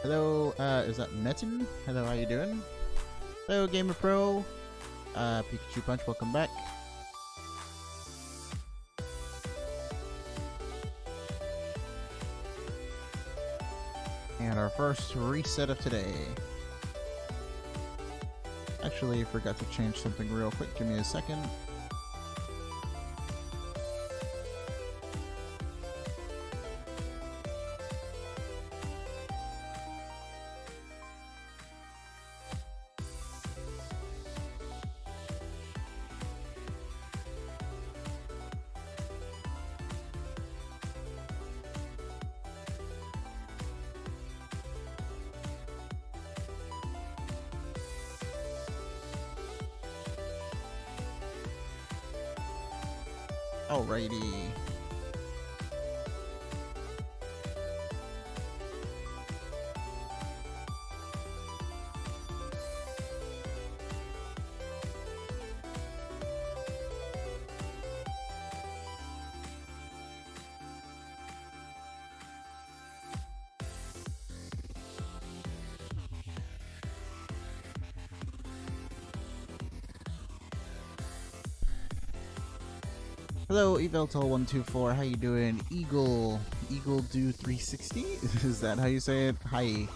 Hello, is that Metin? Hello, how you doing? Hello, Gamer Pro. Pikachu Punch, welcome back. And our first reset of today. Actually, forgot to change something real quick. Give me a second. Alrighty. Hello, Eveltel124, how you doing? Eagle do 360? Is that how you say it? Hi.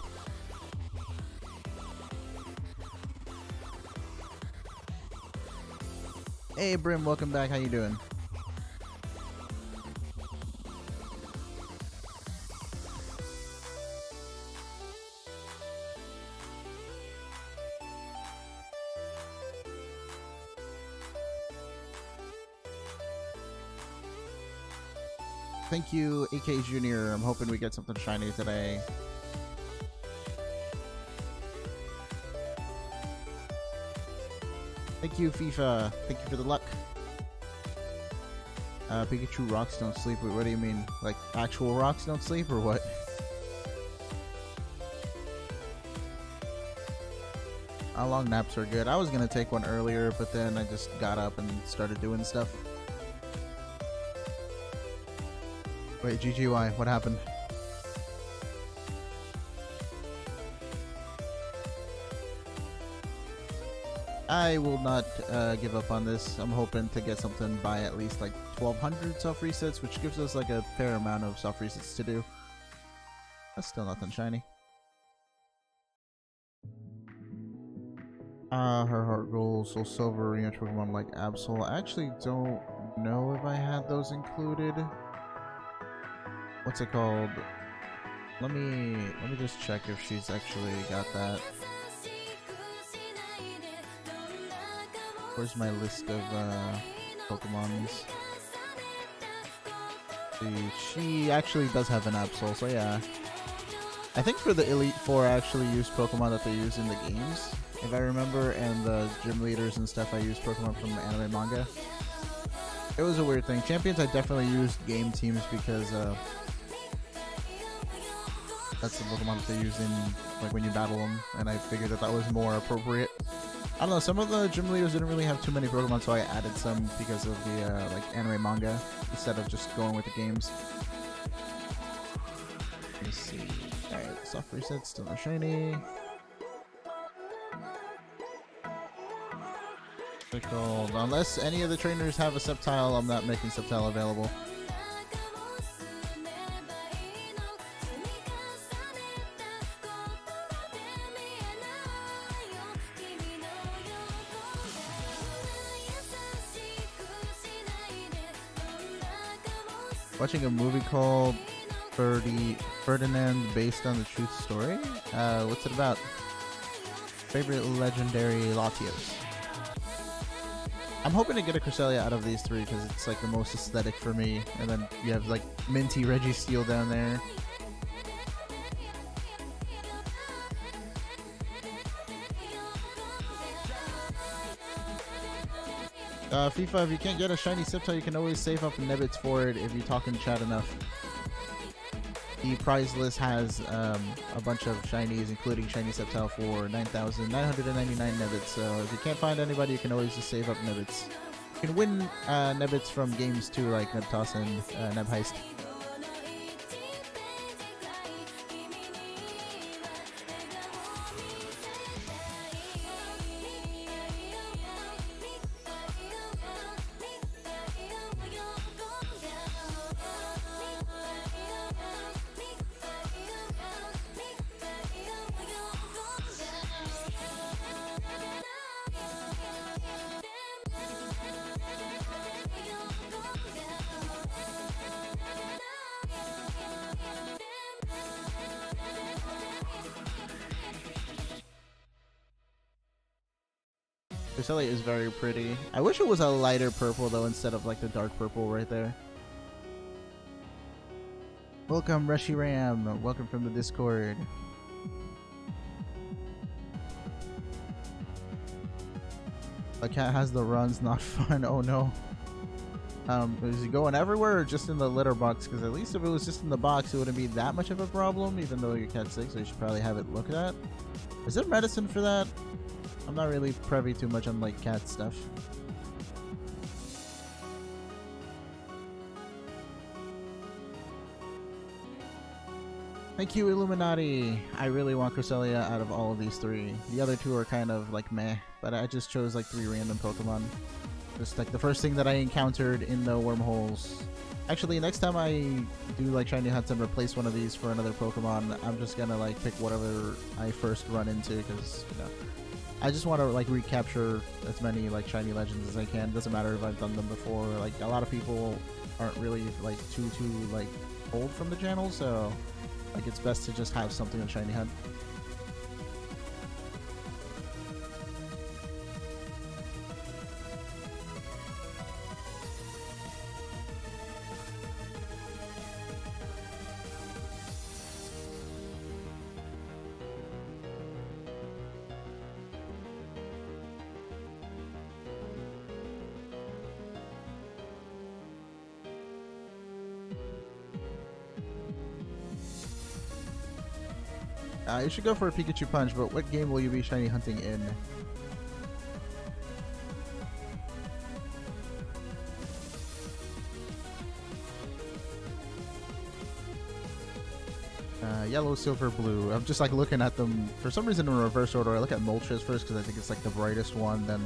Hey Brim, welcome back, how you doing? Thank you, AK Junior. I'm hoping we get something shiny today. Thank you, FIFA. Thank you for the luck. Pikachu rocks don't sleep. What do you mean? Like actual rocks don't sleep or what? How long naps are good? I was gonna take one earlier, but then I just got up and started doing stuff. Wait, GGY, what happened? I will not give up on this. I'm hoping to get something by at least like 1200 soft resets, which gives us like a fair amount of soft resets to do. That's still nothing shiny. Her heart gold, soul silver, rematch Pokemon like Absol. I actually don't know if I had those included. What's it called? Let me just check if she's actually got that. Where's my list of Pokemons? See, she actually does have an Absol, so yeah. I think for the Elite Four I actually used Pokemon that they use in the games, if I remember, and the gym leaders and stuff I used Pokemon from the anime manga. It was a weird thing. Champions I definitely used game teams because that's the Pokemon that they use in like when you battle them, and I figured that was more appropriate. I don't know, some of the gym leaders didn't really have too many Pokemon, so I added some because of the like anime manga instead of just going with the games. Let me see. Alright, soft reset, still no shiny. Pickled. Unless any of the trainers have a Sceptile, I'm not making Sceptile available. Watching a movie called Ferdinand based on the truth story. What's it about? Favorite legendary Latios. I'm hoping to get a Cresselia out of these three because it's like the most aesthetic for me. And then you have like minty Registeel down there. FIFA, if you can't get a shiny Sceptile, you can always save up Nebbits for it if you talk in chat enough. The prize list has a bunch of shinies, including shiny Sceptile for 9,999 Nebbits. So if you can't find anybody, you can always just save up Nebbits. You can win Nebbits from games too, like Nebtoss and Nebheist. Cresselia is very pretty. I wish it was a lighter purple though instead of like the dark purple right there. Welcome Reshiram. Welcome from the Discord. A cat has the runs, not fun. Oh no. Is he going everywhere or just in the litter box? Because at least if it was just in the box, it wouldn't be that much of a problem, even though your cat's sick, so you should probably have it looked at. Is there medicine for that? I'm not really privy too much on like cat stuff. Thank you, Illuminati. I really want Cresselia out of all of these three. The other two are kind of like meh, but I just chose like 3 random Pokemon. Just like the first thing that I encountered in the wormholes. Actually, next time I do like shiny hunts and replace one of these for another Pokemon, I'm just gonna like pick whatever I first run into, because you know, I just want to like recapture as many like shiny legends as I can. Doesn't matter if I've done them before. Like a lot of people aren't really like too like old from the channel, so like it's best to just have something on shiny hunt. You should go for a Pikachu Punch, but what game will you be shiny hunting in? Yellow, silver, blue. I'm just like looking at them for some reason in reverse order. I look at Moltres first because I think it's like the brightest one, then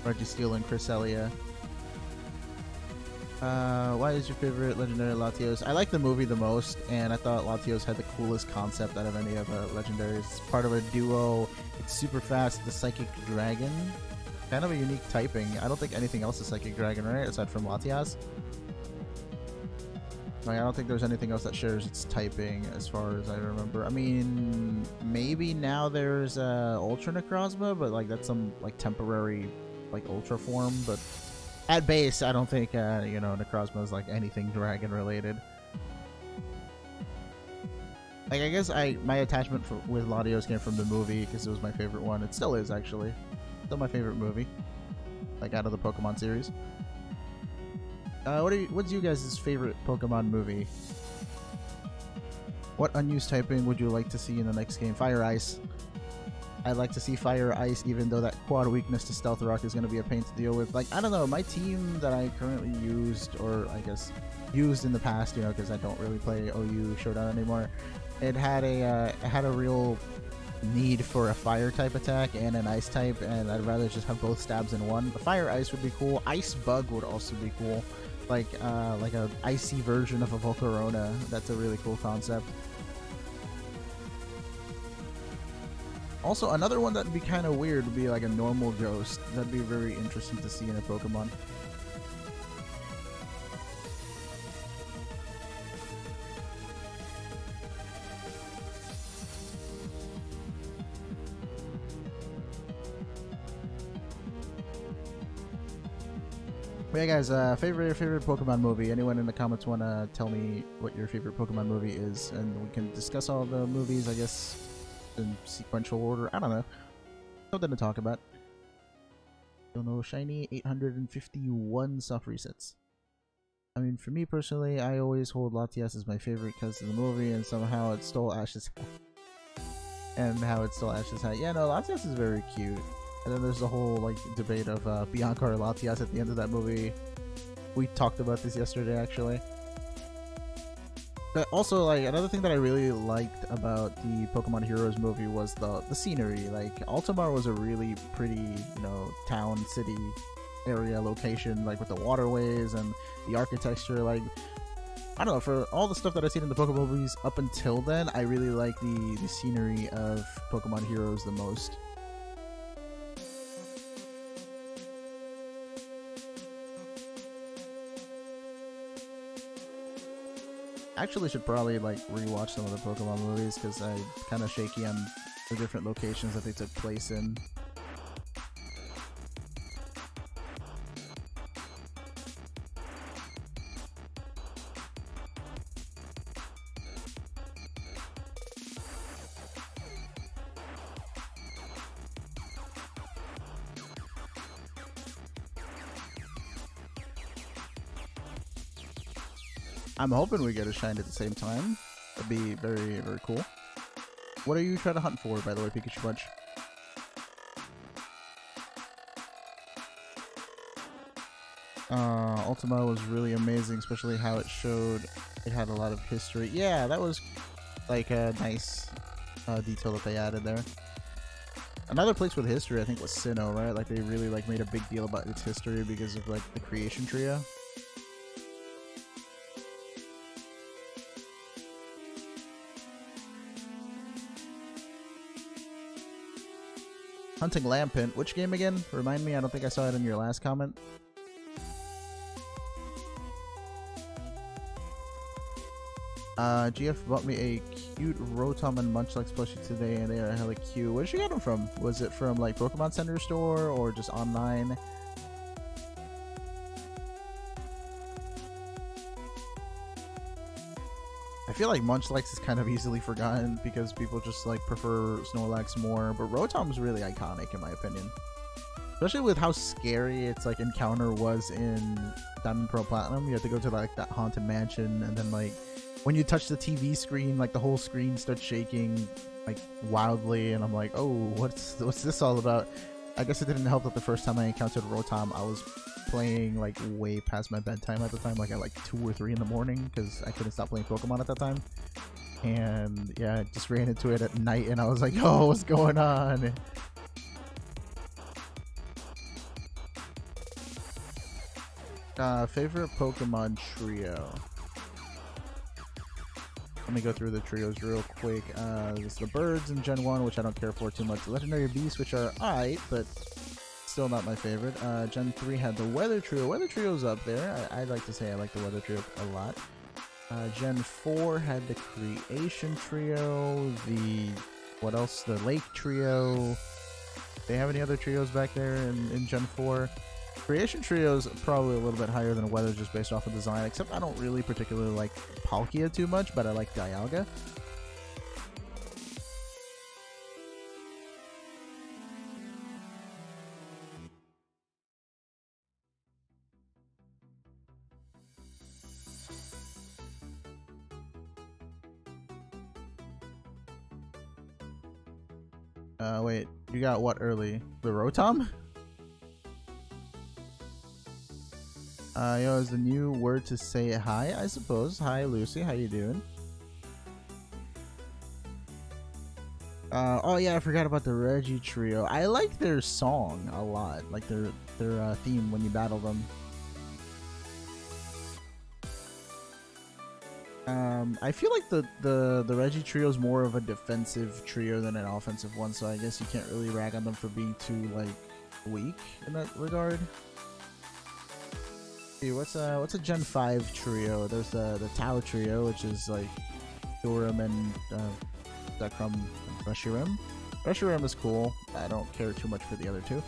Registeel and Cresselia. Why is your favorite legendary Latios? I like the movie the most, and I thought Latios had the coolest concept out of any of the legendaries. It's part of a duo. It's super fast. The Psychic Dragon. Kind of a unique typing. I don't think anything else is Psychic Dragon, right? Aside from Latias. Like, I don't think there's anything else that shares its typing as far as I remember. I mean, maybe now there's Ultra Necrozma, but like that's some like temporary like Ultra form, but at base, I don't think, you know, Necrozma is like anything dragon related. Like, I guess my attachment with Latios came from the movie because it was my favorite one. It still is, actually. Still my favorite movie. Like, out of the Pokemon series. What's you guys' favorite Pokemon movie? What unused typing would you like to see in the next game? Fire Ice. I'd like to see Fire Ice, even though that quad weakness to Stealth Rock is going to be a pain to deal with. Like, I don't know, my team that I currently used, or I guess used in the past, you know, because I don't really play OU Showdown anymore, it had a real need for a fire type attack and an ice type, and I'd rather just have both stabs in one. The Fire Ice would be cool. Ice Bug would also be cool. Like a icy version of a Volcarona. That's a really cool concept. Also, another one that'd be kind of weird would be like a normal ghost. That'd be very interesting to see in a Pokemon. But yeah, guys, favorite Pokemon movie. Anyone in the comments want to tell me what your favorite Pokemon movie is, and we can discuss all the movies, I guess, in sequential order. I don't know. Something to talk about. Don't know. Shiny 851 soft resets. I mean, for me personally, I always hold Latias as my favorite because of the movie, and somehow it stole Ash's hat. And how it stole Ash's hat. Yeah, no, Latias is very cute. And then there's the whole like debate of Bianca or Latias at the end of that movie. We talked about this yesterday, actually. But also, like, another thing that I really liked about the Pokemon Heroes movie was the scenery. Like, Altamar was a really pretty, you know, town, city area location, like with the waterways and the architecture. Like, I don't know, for all the stuff that I've seen in the Pokemon movies up until then, I really like the scenery of Pokemon Heroes the most. Actually should probably like rewatch some of the Pokemon movies because I'm kind of shaky on the different locations that they took place in. I'm hoping we get a shine at the same time. That'd be very, very cool. What are you trying to hunt for, by the way, Pikachu Bunch? Ultima was really amazing, especially how it showed it had a lot of history. Yeah, that was like a nice detail that they added there. Another place with history, I think, was Sinnoh, right? Like they really like made a big deal about its history because of like the creation trio. Hunting Lampent. Which game again? Remind me, I don't think I saw it in your last comment. GF bought me a cute Rotom and Munchlax plushie today, and they are hella cute. Where did you get them from? Was it from like Pokemon Center store or just online? I feel like Munchlax is kind of easily forgotten because people just like prefer Snorlax more, but Rotom's really iconic in my opinion. Especially with how scary its like encounter was in Diamond Pearl Platinum. You have to go to like that haunted mansion, and then like when you touch the TV screen, like the whole screen starts shaking like wildly, and I'm like, oh, what's this all about? I guess it didn't help that the first time I encountered Rotom, I was playing like way past my bedtime at the time, like at like 2 or 3 in the morning, because I couldn't stop playing Pokemon at that time. And yeah, I just ran into it at night, and I was like, oh, what's going on? Favorite Pokemon trio. Let me go through the trios real quick. There's the birds in Gen 1, which I don't care for too much. The legendary beasts, which are alright, but still not my favorite. Gen 3 had the weather trio. Weather trio's up there. I'd like to say I like the weather trio a lot. Gen 4 had the creation trio. What else? The lake trio. They have any other trios back there in Gen 4? Creation trio is probably a little bit higher than weather just based off of design, except I don't really particularly like Palkia too much, but I like Dialga. Wait, you got what early? The Rotom? Yo, is the new word to say hi, I suppose. Hi, Lucy. How you doing? Oh yeah, I forgot about the Reggie trio. I like their song a lot, like their theme when you battle them. I feel like the Reggie trio is more of a defensive trio than an offensive one, so I guess you can't really rag on them for being too like weak in that regard. See, what's a Gen 5 trio? There's the Tau trio, which is like Durham and Zekrom and Reshiram. Reshiram is cool. I don't care too much for the other two.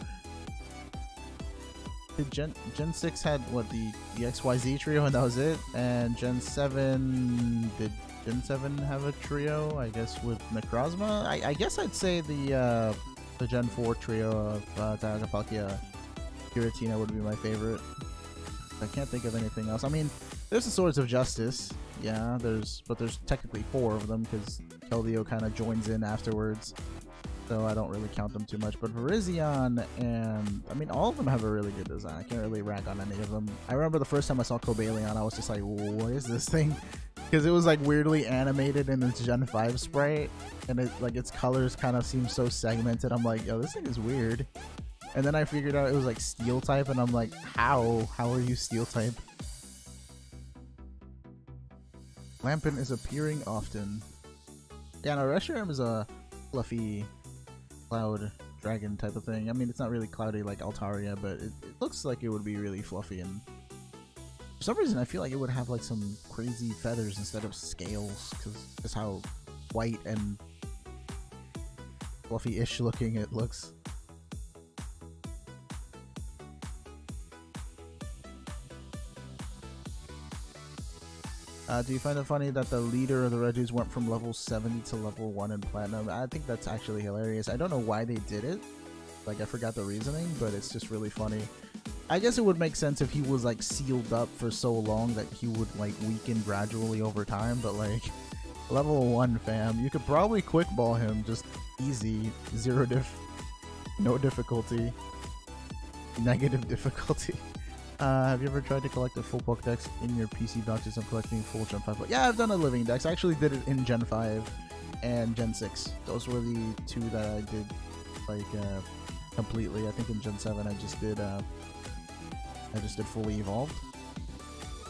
Gen 6 had what, the XYZ trio, and that was it. And Gen 7, did Gen 7 have a trio? I guess with Necrozma. I guess I'd say the Gen 4 trio of Dialga, Palkia, Giratina would be my favorite. I can't think of anything else. I mean, there's the Swords of Justice. Yeah, but there's technically 4 of them because Keldeo kind of joins in afterwards. So I don't really count them too much. But Virizion and... I mean, all of them have a really good design. I can't really rag on any of them. I remember the first time I saw Cobalion, I was just like, what is this thing? Because it was like weirdly animated in its Gen 5 sprite. And it, like, its colors kind of seem so segmented. I'm like, yo, this thing is weird. And then I figured out it was like Steel type, and I'm like, how? How are you Steel type? Lampent is appearing often. Yeah, no, Reshiram is a fluffy cloud dragon type of thing. I mean, it's not really cloudy like Altaria, but it looks like it would be really fluffy, and for some reason I feel like it would have like some crazy feathers instead of scales, because just how white and fluffy-ish looking it looks. Do you find it funny that the leader of the Regis went from level 70 to level 1 in Platinum? I think that's actually hilarious. I don't know why they did it, Like, I forgot the reasoning, but it's just really funny. I guess it would make sense if he was like sealed up for so long that he would like weaken gradually over time, but like level 1 fam, you could probably quick ball him just easy, no difficulty, negative difficulty. Have you ever tried to collect a full Pokedex in your PC boxes? I'm collecting full Gen 5. Yeah, I've done a living dex. I actually did it in Gen 5 and Gen 6. Those were the 2 that I did like completely. I think in Gen 7 I just did fully evolved,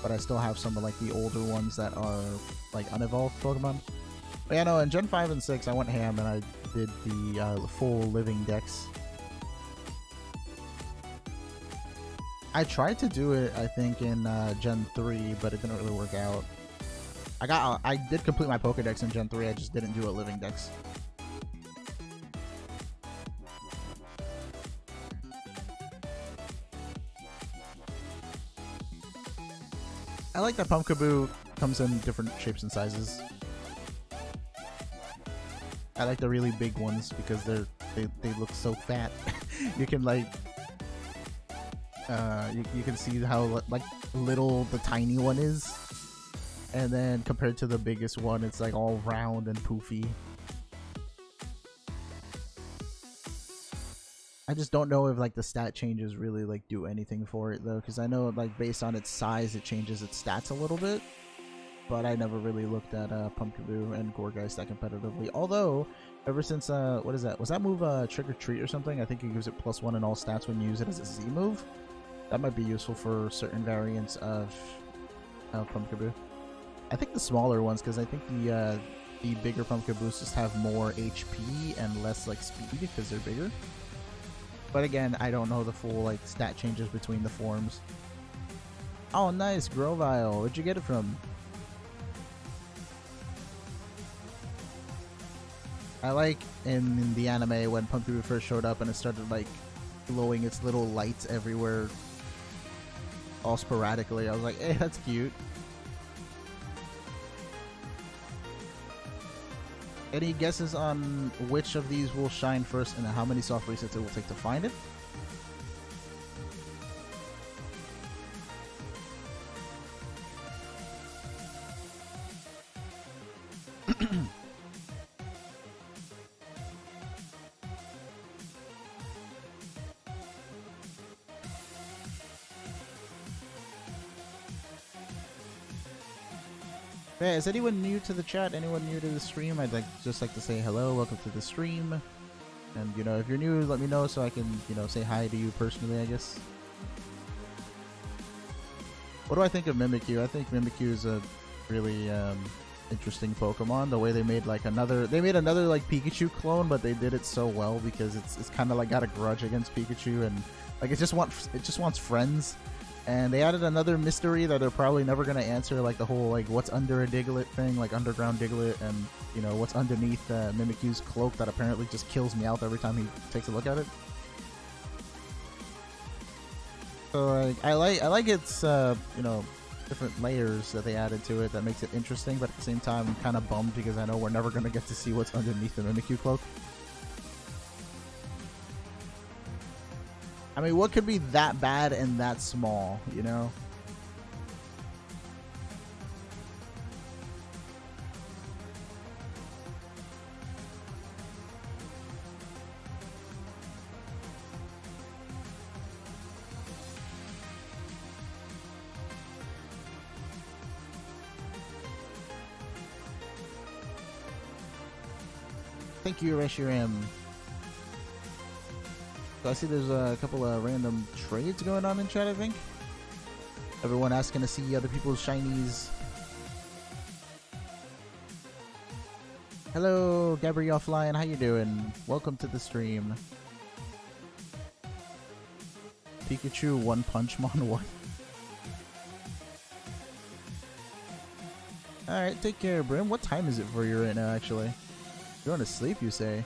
but I still have some of like the older ones that are like unevolved Pokemon. But yeah, no, in Gen 5 and 6 I went ham and I did the full living dex. I tried to do it, I think, in Gen 3, but it didn't really work out. I did complete my Pokedex in Gen 3, I just didn't do a living dex. I like that Pumpkaboo comes in different shapes and sizes. I like the really big ones because they look so fat. You can like you can see how like little the tiny one is, and then compared to the biggest one, it's like all round and poofy. I just don't know if like the stat changes really like do anything for it though, because I know like based on its size it changes its stats a little bit, but I never really looked at Pumpkaboo and Gourgeist that competitively. Although ever since what is that? Was that move Trick or Treat or something? I think it gives it +1 in all stats when you use it as a Z move. That might be useful for certain variants of Pumpkaboo. I think the smaller ones, because I think the bigger Pumpkaboos just have more HP and less like speed because they're bigger. But again, I don't know the full like stat changes between the forms. Oh, nice, Grovyle. Where'd you get it from? I like in the anime when Pumpkaboo first showed up and it started like glowing its little lights everywhere, all sporadically. I was like, hey, that's cute. Any guesses on which of these will shine first and how many soft resets it will take to find it? Yeah, is anyone new to the chat? Anyone new to the stream? I'd just like to say hello, welcome to the stream. And you know, if you're new, let me know so I can, you know, say hi to you personally, I guess. What do I think of Mimikyu? I think Mimikyu is a really interesting Pokemon. The way they made like another like Pikachu clone, but they did it so well because it's kind of like got a grudge against Pikachu, and like it just wants friends. And they added another mystery that they're probably never going to answer, like the whole like what's under a Diglett thing, like underground Diglett, and you know what's underneath Mimikyu's cloak that apparently just kills Meowth every time he takes a look at it. So like I like its you know, different layers that they added to it that makes it interesting, but at the same time I'm kind of bummed because I know we're never going to get to see what's underneath the Mimikyu cloak. I mean, what could be that bad and that small, you know? Thank you, Reshiram. So I see there's a couple of random trades going on in chat, I think. Everyone asking to see other people's shinies. Hello, Gabrielle Offline, how you doing? Welcome to the stream. Pikachu, One Punch Mon 1. Alright, take care, Brim. What time is it for you right now, actually? You're going to sleep, you say?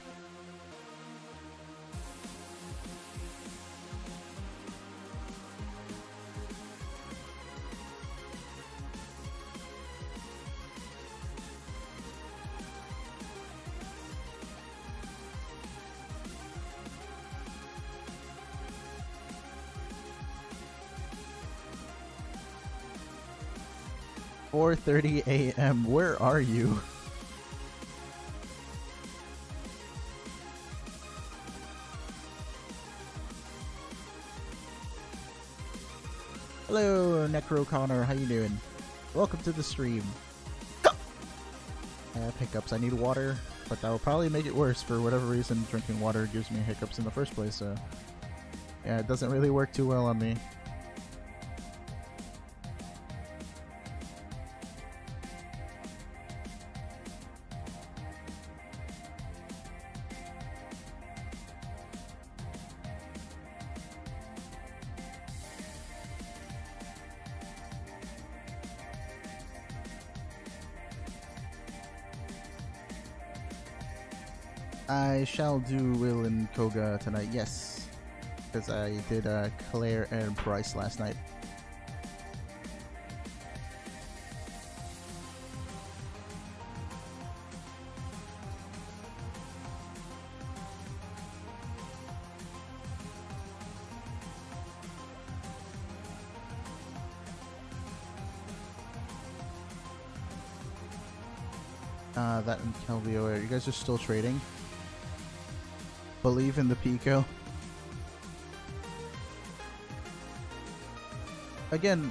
4:30 a.m. Where are you? Hello, Necro Connor. How you doing? Welcome to the stream. I have hiccups. I need water, but that will probably make it worse. For whatever reason, drinking water gives me hiccups in the first place, so yeah, it doesn't really work too well on me. I shall do Will and Koga tonight, yes. Because I did Claire and Bryce last night. That and Kelvio, you guys are still trading? Believe in the Pico. Again,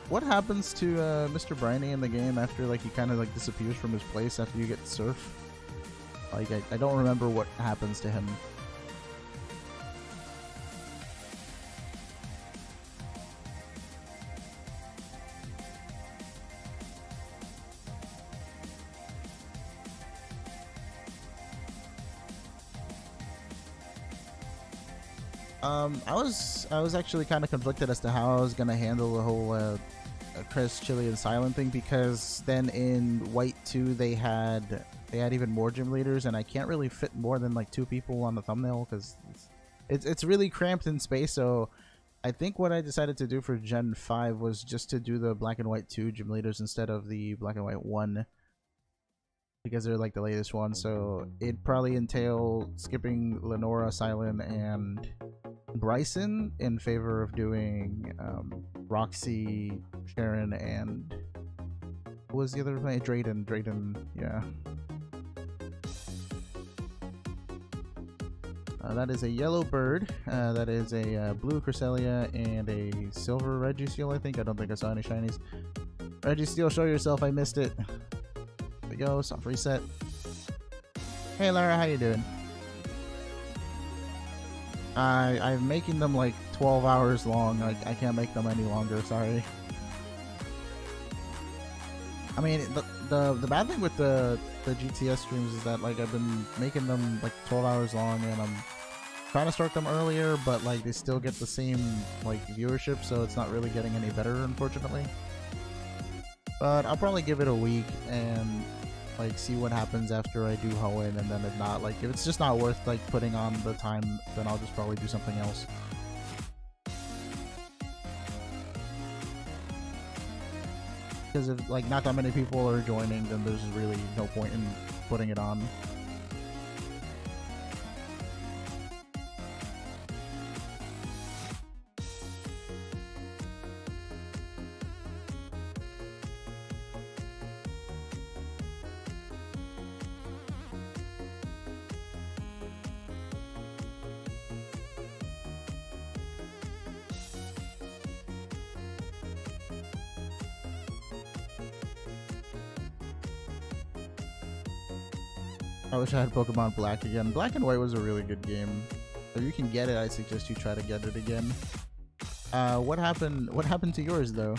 what happens to Mr. Briny in the game after like he kind of like disappears from his place after you get surf? Like I don't remember what happens to him. I was actually kind of conflicted as to how I was gonna handle the whole Cresselia and Silent thing, because then in White 2 they had even more gym leaders, and I can't really fit more than like 2 people on the thumbnail because it's really cramped in space. So I think what I decided to do for Gen 5 was just to do the Black and White 2 gym leaders instead of the Black and White 1, because they're like the latest one. So it'd probably entail skipping Lenora, Silent, and Bryson in favor of doing Roxy, Sharon, and what was the other one? Drayden, yeah. That is a yellow bird. That is a blue Cresselia and a silver Registeel, I think. I don't think I saw any shinies. Registeel, show yourself. I missed it. There we go. Soft reset. Hey, Lara, how you doing? I'm making them like 12 hours long. I can't make them any longer, sorry. I mean, the bad thing with the GTS streams is that like I've been making them like 12 hours long, and I'm trying to start them earlier, but like they still get the same like viewership, so it's not really getting any better, unfortunately. But I'll probably give it a week and like see what happens after I do Hoenn, and then if not, like if it's just not worth like putting on the time, then I'll just probably do something else. Because if like not that many people are joining, then there's really no point in putting it on. I wish I had Pokemon Black again. Black and White was a really good game. If you can get it, I suggest you try to get it again. What happened to yours though?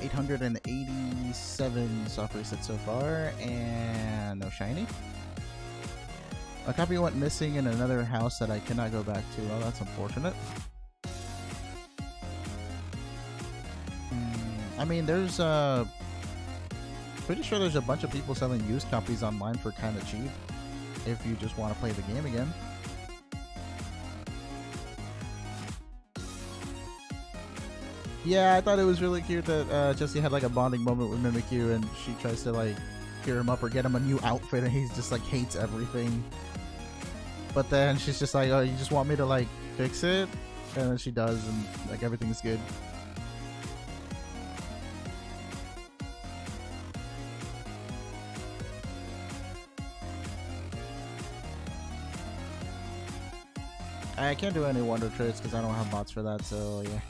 $887 soft reset so far, and no shiny. A copy went missing in another house that I cannot go back to. Oh, that's unfortunate. I mean, there's pretty sure there's a bunch of people selling used copies online for kind of cheap if you just want to play the game again. Yeah, I thought it was really cute that Jessie had like a bonding moment with Mimikyu, and she tries to like cheer him up or get him a new outfit, and he's just like hates everything. But then she's just like, "Oh, you just want me to like fix it?" And then she does, and like everything's good. I can't do any wonder trades because I don't have bots for that, so yeah.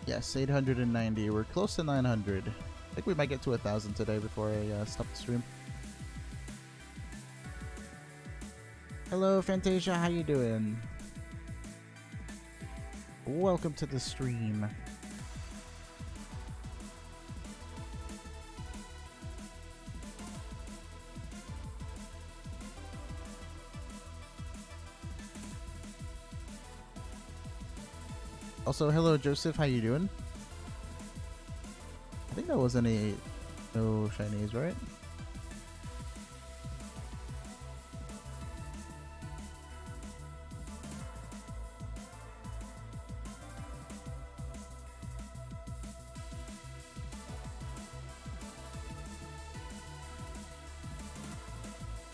Yes, 890. We're close to 900. I think we might get to 1,000 today before I stop the stream. Hello, Fantasia. How you doing? Welcome to the stream. Also, hello Joseph, how you doing? I think that wasn't no shinies, right?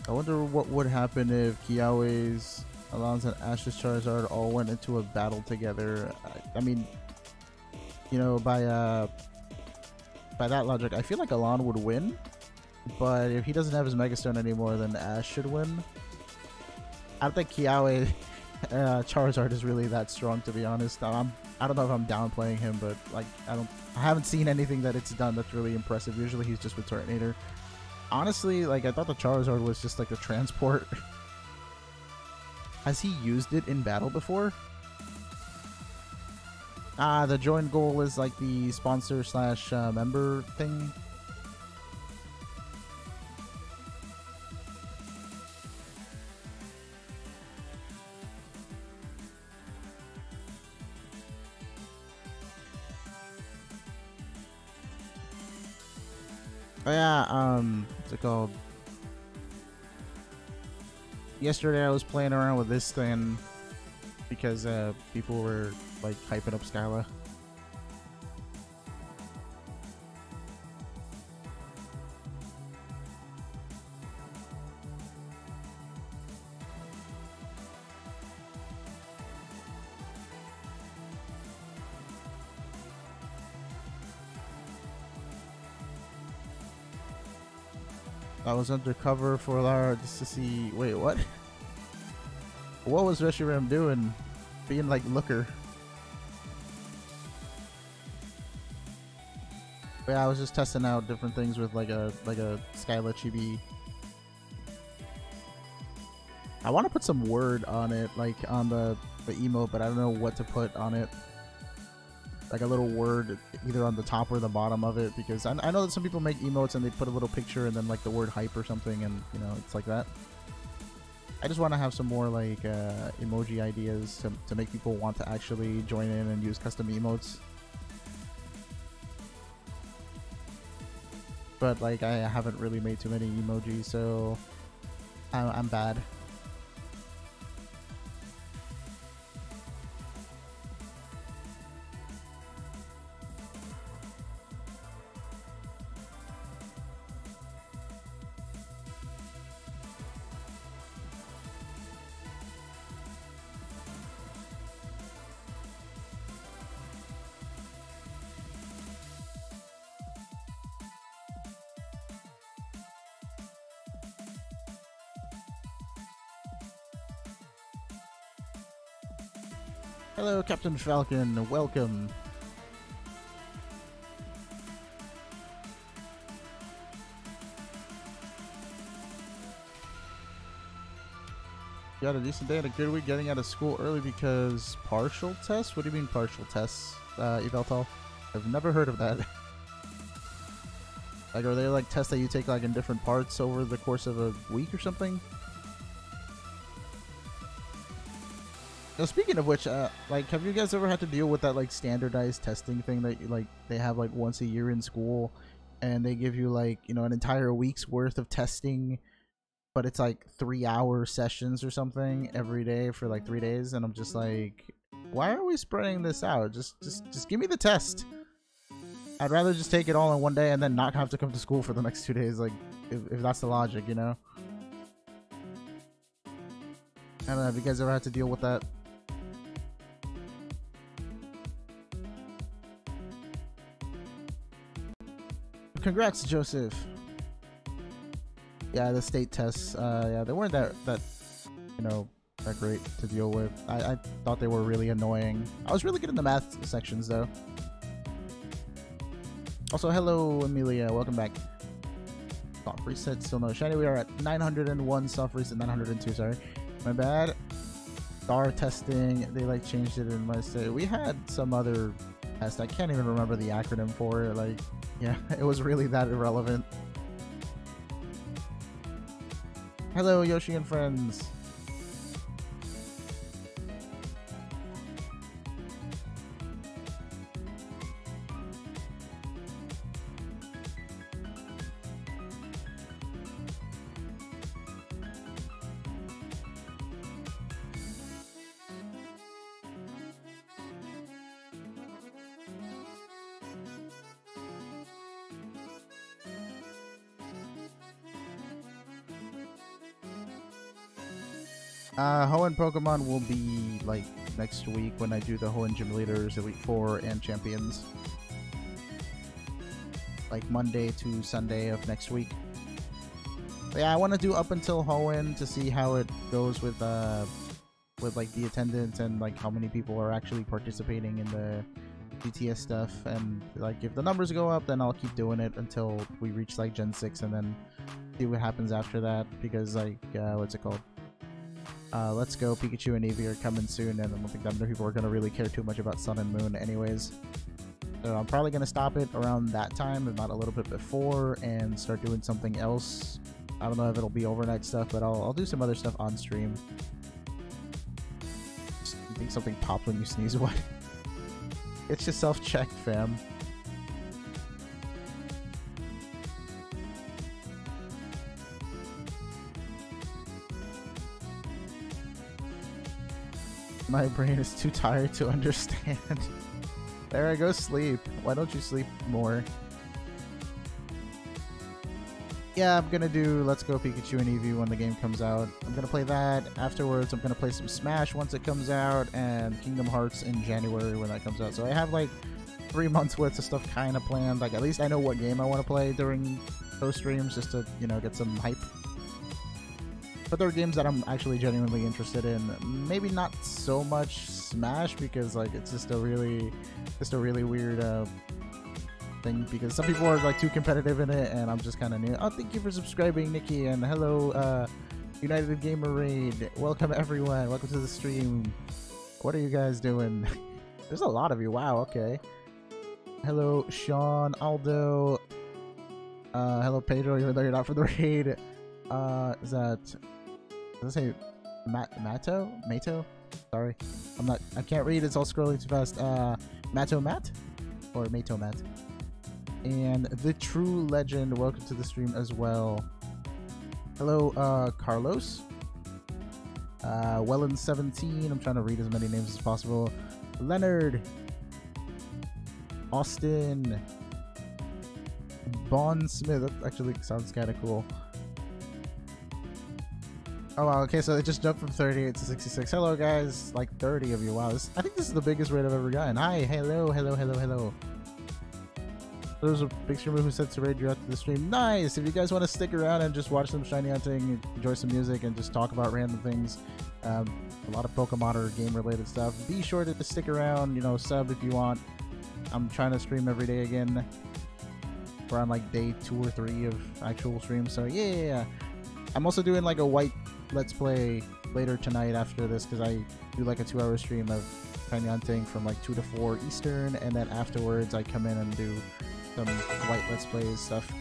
I wonder what would happen if Kiawe's, Alon's, and Ash's Charizard all went into a battle together. I mean, you know, by that logic, I feel like Alon would win. But if he doesn't have his Megastone anymore, then Ash should win. I don't think Kiawe Charizard is really that strong, to be honest. I don't know if I'm downplaying him, but like I haven't seen anything that it's done that's really impressive. Usually he's just with Turtonator. Honestly, like I thought the Charizard was just like a transport. Has he used it in battle before? Ah, the join goal is like the sponsor slash member thing. Oh yeah, what's it called? Yesterday I was playing around with this thing because people were like hyping up Skyla. I was undercover for Lara just to see. Wait, what? What was Reshiram doing? Being like looker. Yeah, I was just testing out different things with like a Skyla chibi. I want to put some word on it, like on the emote, but I don't know what to put on it. Like a little word either on the top or the bottom of it, because I know that some people make emotes and they put a little picture and then like the word hype or something, and you know, it's like that. I just want to have some more like emoji ideas to make people want to actually join in and use custom emotes. But like I haven't really made too many emojis, so I'm bad. Hello, Captain Falcon. Welcome. you had a decent day and a good week getting out of school early because partial tests? What do you mean partial tests, Eveltal? I've never heard of that. Like, are they like tests that you take like in different parts over the course of a week or something? Now, speaking of which, like, have you guys ever had to deal with that like standardized testing thing that like they have like once a year in school, and they give you like, you know, an entire week's worth of testing, but it's like 3-hour sessions or something every day for like 3 days, and I'm just like, why are we spreading this out? Just give me the test. I'd rather just take it all in one day and then not have to come to school for the next 2 days, like, if that's the logic, you know? I don't know, have you guys ever had to deal with that? Congrats, Joseph. Yeah, the state tests, yeah, they weren't that you know, that great to deal with. I thought they were really annoying. I was really good in the math sections, though. Also, hello, Amelia. Welcome back. Soft reset, still no shiny. We are at 901. Soft reset, 902. Sorry, my bad. Star testing. They like changed it in my state. We had some other test. I can't even remember the acronym for it. Like, yeah, it was really that irrelevant. Hello, Yoshi and friends. Hoenn Pokemon will be like next week when I do the Hoenn Gym Leaders, Elite Four, and Champions. Like Monday to Sunday of next week. But yeah, I want to do up until Hoenn to see how it goes with like the attendance and like how many people are actually participating in the GTS stuff. And like if the numbers go up, then I'll keep doing it until we reach like Gen 6 and then see what happens after that. Because like what's it called? Let's Go Pikachu and Eevee are coming soon, and I don't think that many people are going to really care too much about Sun and Moon anyways. So I'm probably going to stop it around that time, if not a little bit before, and start doing something else. I don't know if it'll be overnight stuff, but I'll do some other stuff on stream. You think something popped when you sneeze? What? It's just self-check, fam. My brain is too tired to understand. There, I go sleep. Why don't you sleep more? Yeah, I'm gonna do Let's Go Pikachu and Eevee when the game comes out. I'm gonna play that. Afterwards, I'm gonna play some Smash once it comes out, and Kingdom Hearts in January when that comes out. So I have like 3 months worth of stuff kind of planned. Like, at least I know what game I want to play during those streams, just to, you know, get some hype. But there are games that I'm actually genuinely interested in. Maybe not so much Smash, because like it's just a really weird thing, because some people are like too competitive in it, and I'm just kind of new. Oh, thank you for subscribing, Nikki, and hello, United Gamer Raid. Welcome everyone. Welcome to the stream. What are you guys doing? There's a lot of you. Wow. Okay. Hello, Sean, Aldo. Hello, Pedro. Even though you're not for the raid. Is that? Does it say Mato? Sorry, I can't read. It's all scrolling too fast. Mato Matt or Mato Matt. And the True Legend, welcome to the stream as well. Hello, Carlos. Wellen17. I'm trying to read as many names as possible. Leonard. Austin. Bon Smith. That actually sounds kind of cool. Oh wow, okay, so it just jumped from 38 to 66. Hello guys, like 30 of you. Wow, I think this is the biggest raid I've ever gotten. Hi, hello. There's a big streamer who said to raid you after the stream. Nice! If you guys want to stick around and just watch some shiny hunting, enjoy some music, and just talk about random things, a lot of Pokemon or game related stuff, be sure to stick around, you know, sub if you want. I'm trying to stream every day again. We're on like day 2 or 3 of actual streams, so yeah. I'm also doing like a white Let's Play later tonight after this, because I do like a 2-hour stream of shiny hunting from like 2 to 4 Eastern, and then afterwards I come in and do some white Let's Plays stuff.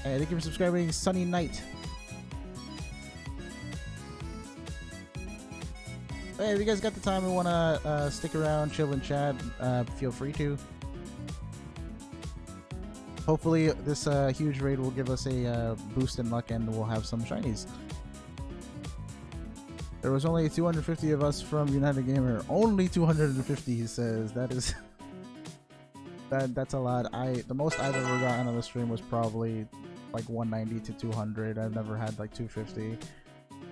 And thank you for subscribing, Sunny Night. Hey, if you guys got the time and want to stick around, chill and chat, feel free to. Hopefully this huge raid will give us a boost in luck and we'll have some shinies. There was only 250 of us from United Gamer. Only 250, he says. That is... that's a lot. The most I've ever gotten on the stream was probably like 190 to 200. I've never had like 250.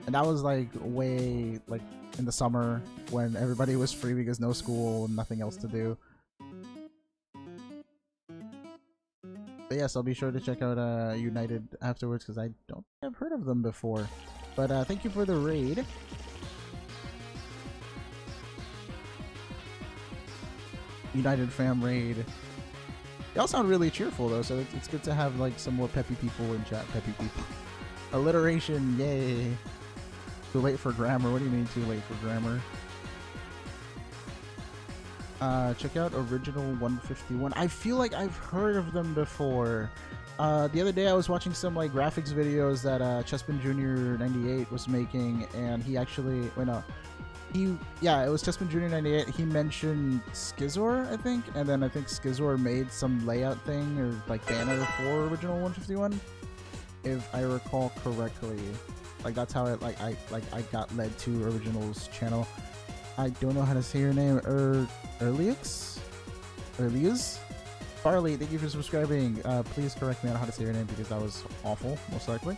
And that was like way like in the summer when everybody was free because no school and nothing else to do. But yes, I'll be sure to check out United afterwards because I don't think I've heard of them before. But thank you for the raid. United fam raid. Y'all sound really cheerful though, so it's good to have like some more peppy people in chat. Peppy people. Alliteration, yay. Too late for grammar. What do you mean too late for grammar? Check out Original 151. I feel like I've heard of them before. The other day I was watching some like graphics videos that Chespin Jr. 98 was making, and he actually, wait no, yeah, it was Chespin Jr. 98. He mentioned Skizor, I think, and then I think Skizor made some layout thing or like banner for Original 151, if I recall correctly. Like that's how it I got led to Original's channel. I don't know how to say your name. Erlius? Farley, thank you for subscribing. Please correct me on how to say your name because that was awful, most likely.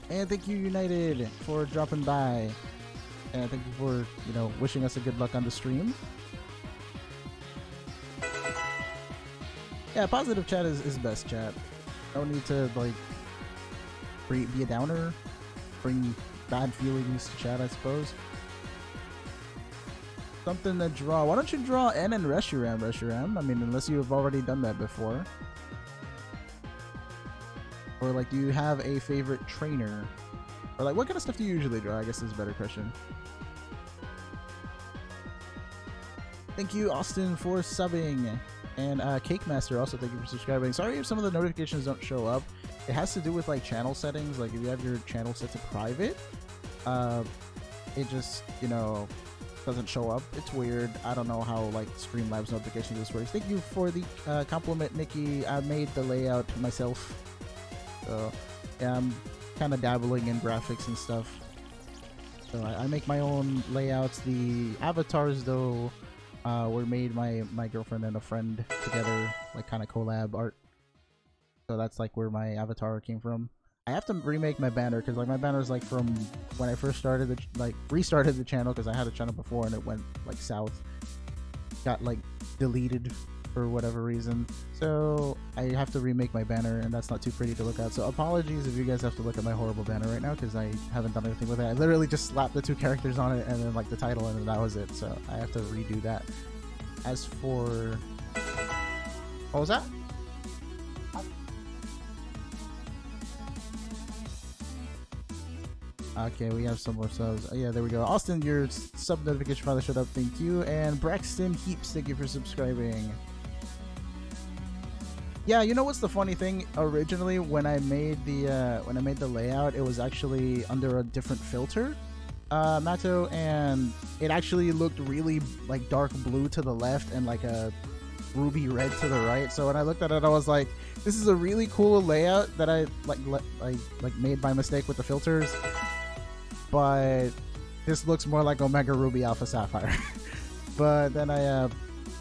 And thank you, United, for dropping by. And thank you for, you know, wishing us a good luck on the stream. Yeah, positive chat is best chat. No need to, like, be a downer. Bring bad feelings to chat, I suppose. Something to draw. Why don't you draw N and Reshiram? I mean, unless you have already done that before. Or like, do you have a favorite trainer? Or like, what kind of stuff do you usually draw? I guess is a better question. Thank you, Austin, for subbing. And Cake Master, also thank you for subscribing. Sorry if some of the notifications don't show up. It has to do with like channel settings. Like if you have your channel set to private, it just, you know, doesn't show up. It's weird. I don't know how like Streamlabs notifications this works. Thank you for the compliment, Nikki. I made the layout myself. So yeah, I'm kind of dabbling in graphics and stuff. So I make my own layouts. The avatars though were made my girlfriend and a friend together, like kind of collab art. So that's like where my avatar came from. I have to remake my banner because like my banner is like from when I first started restarted the channel because I had a channel before and it went like south, got like deleted for whatever reason. So I have to remake my banner and that's not too pretty to look at. So apologies if you guys have to look at my horrible banner right now because I haven't done anything with it. I literally just slapped the 2 characters on it and then like the title and then that was it. So I have to redo that. As for what was that? Okay, we have some more subs. Oh, yeah, there we go. Austin, your sub notification finally showed up. Thank you. And Braxton Heaps, thank you for subscribing. Yeah, you know what's the funny thing? Originally, when I made the layout, it was actually under a different filter, Mato, and it actually looked really like dark blue to the left and like a ruby red to the right. So when I looked at it, I was like, "This is a really cool layout that I like made by mistake with the filters." But this looks more like Omega Ruby Alpha Sapphire. But then I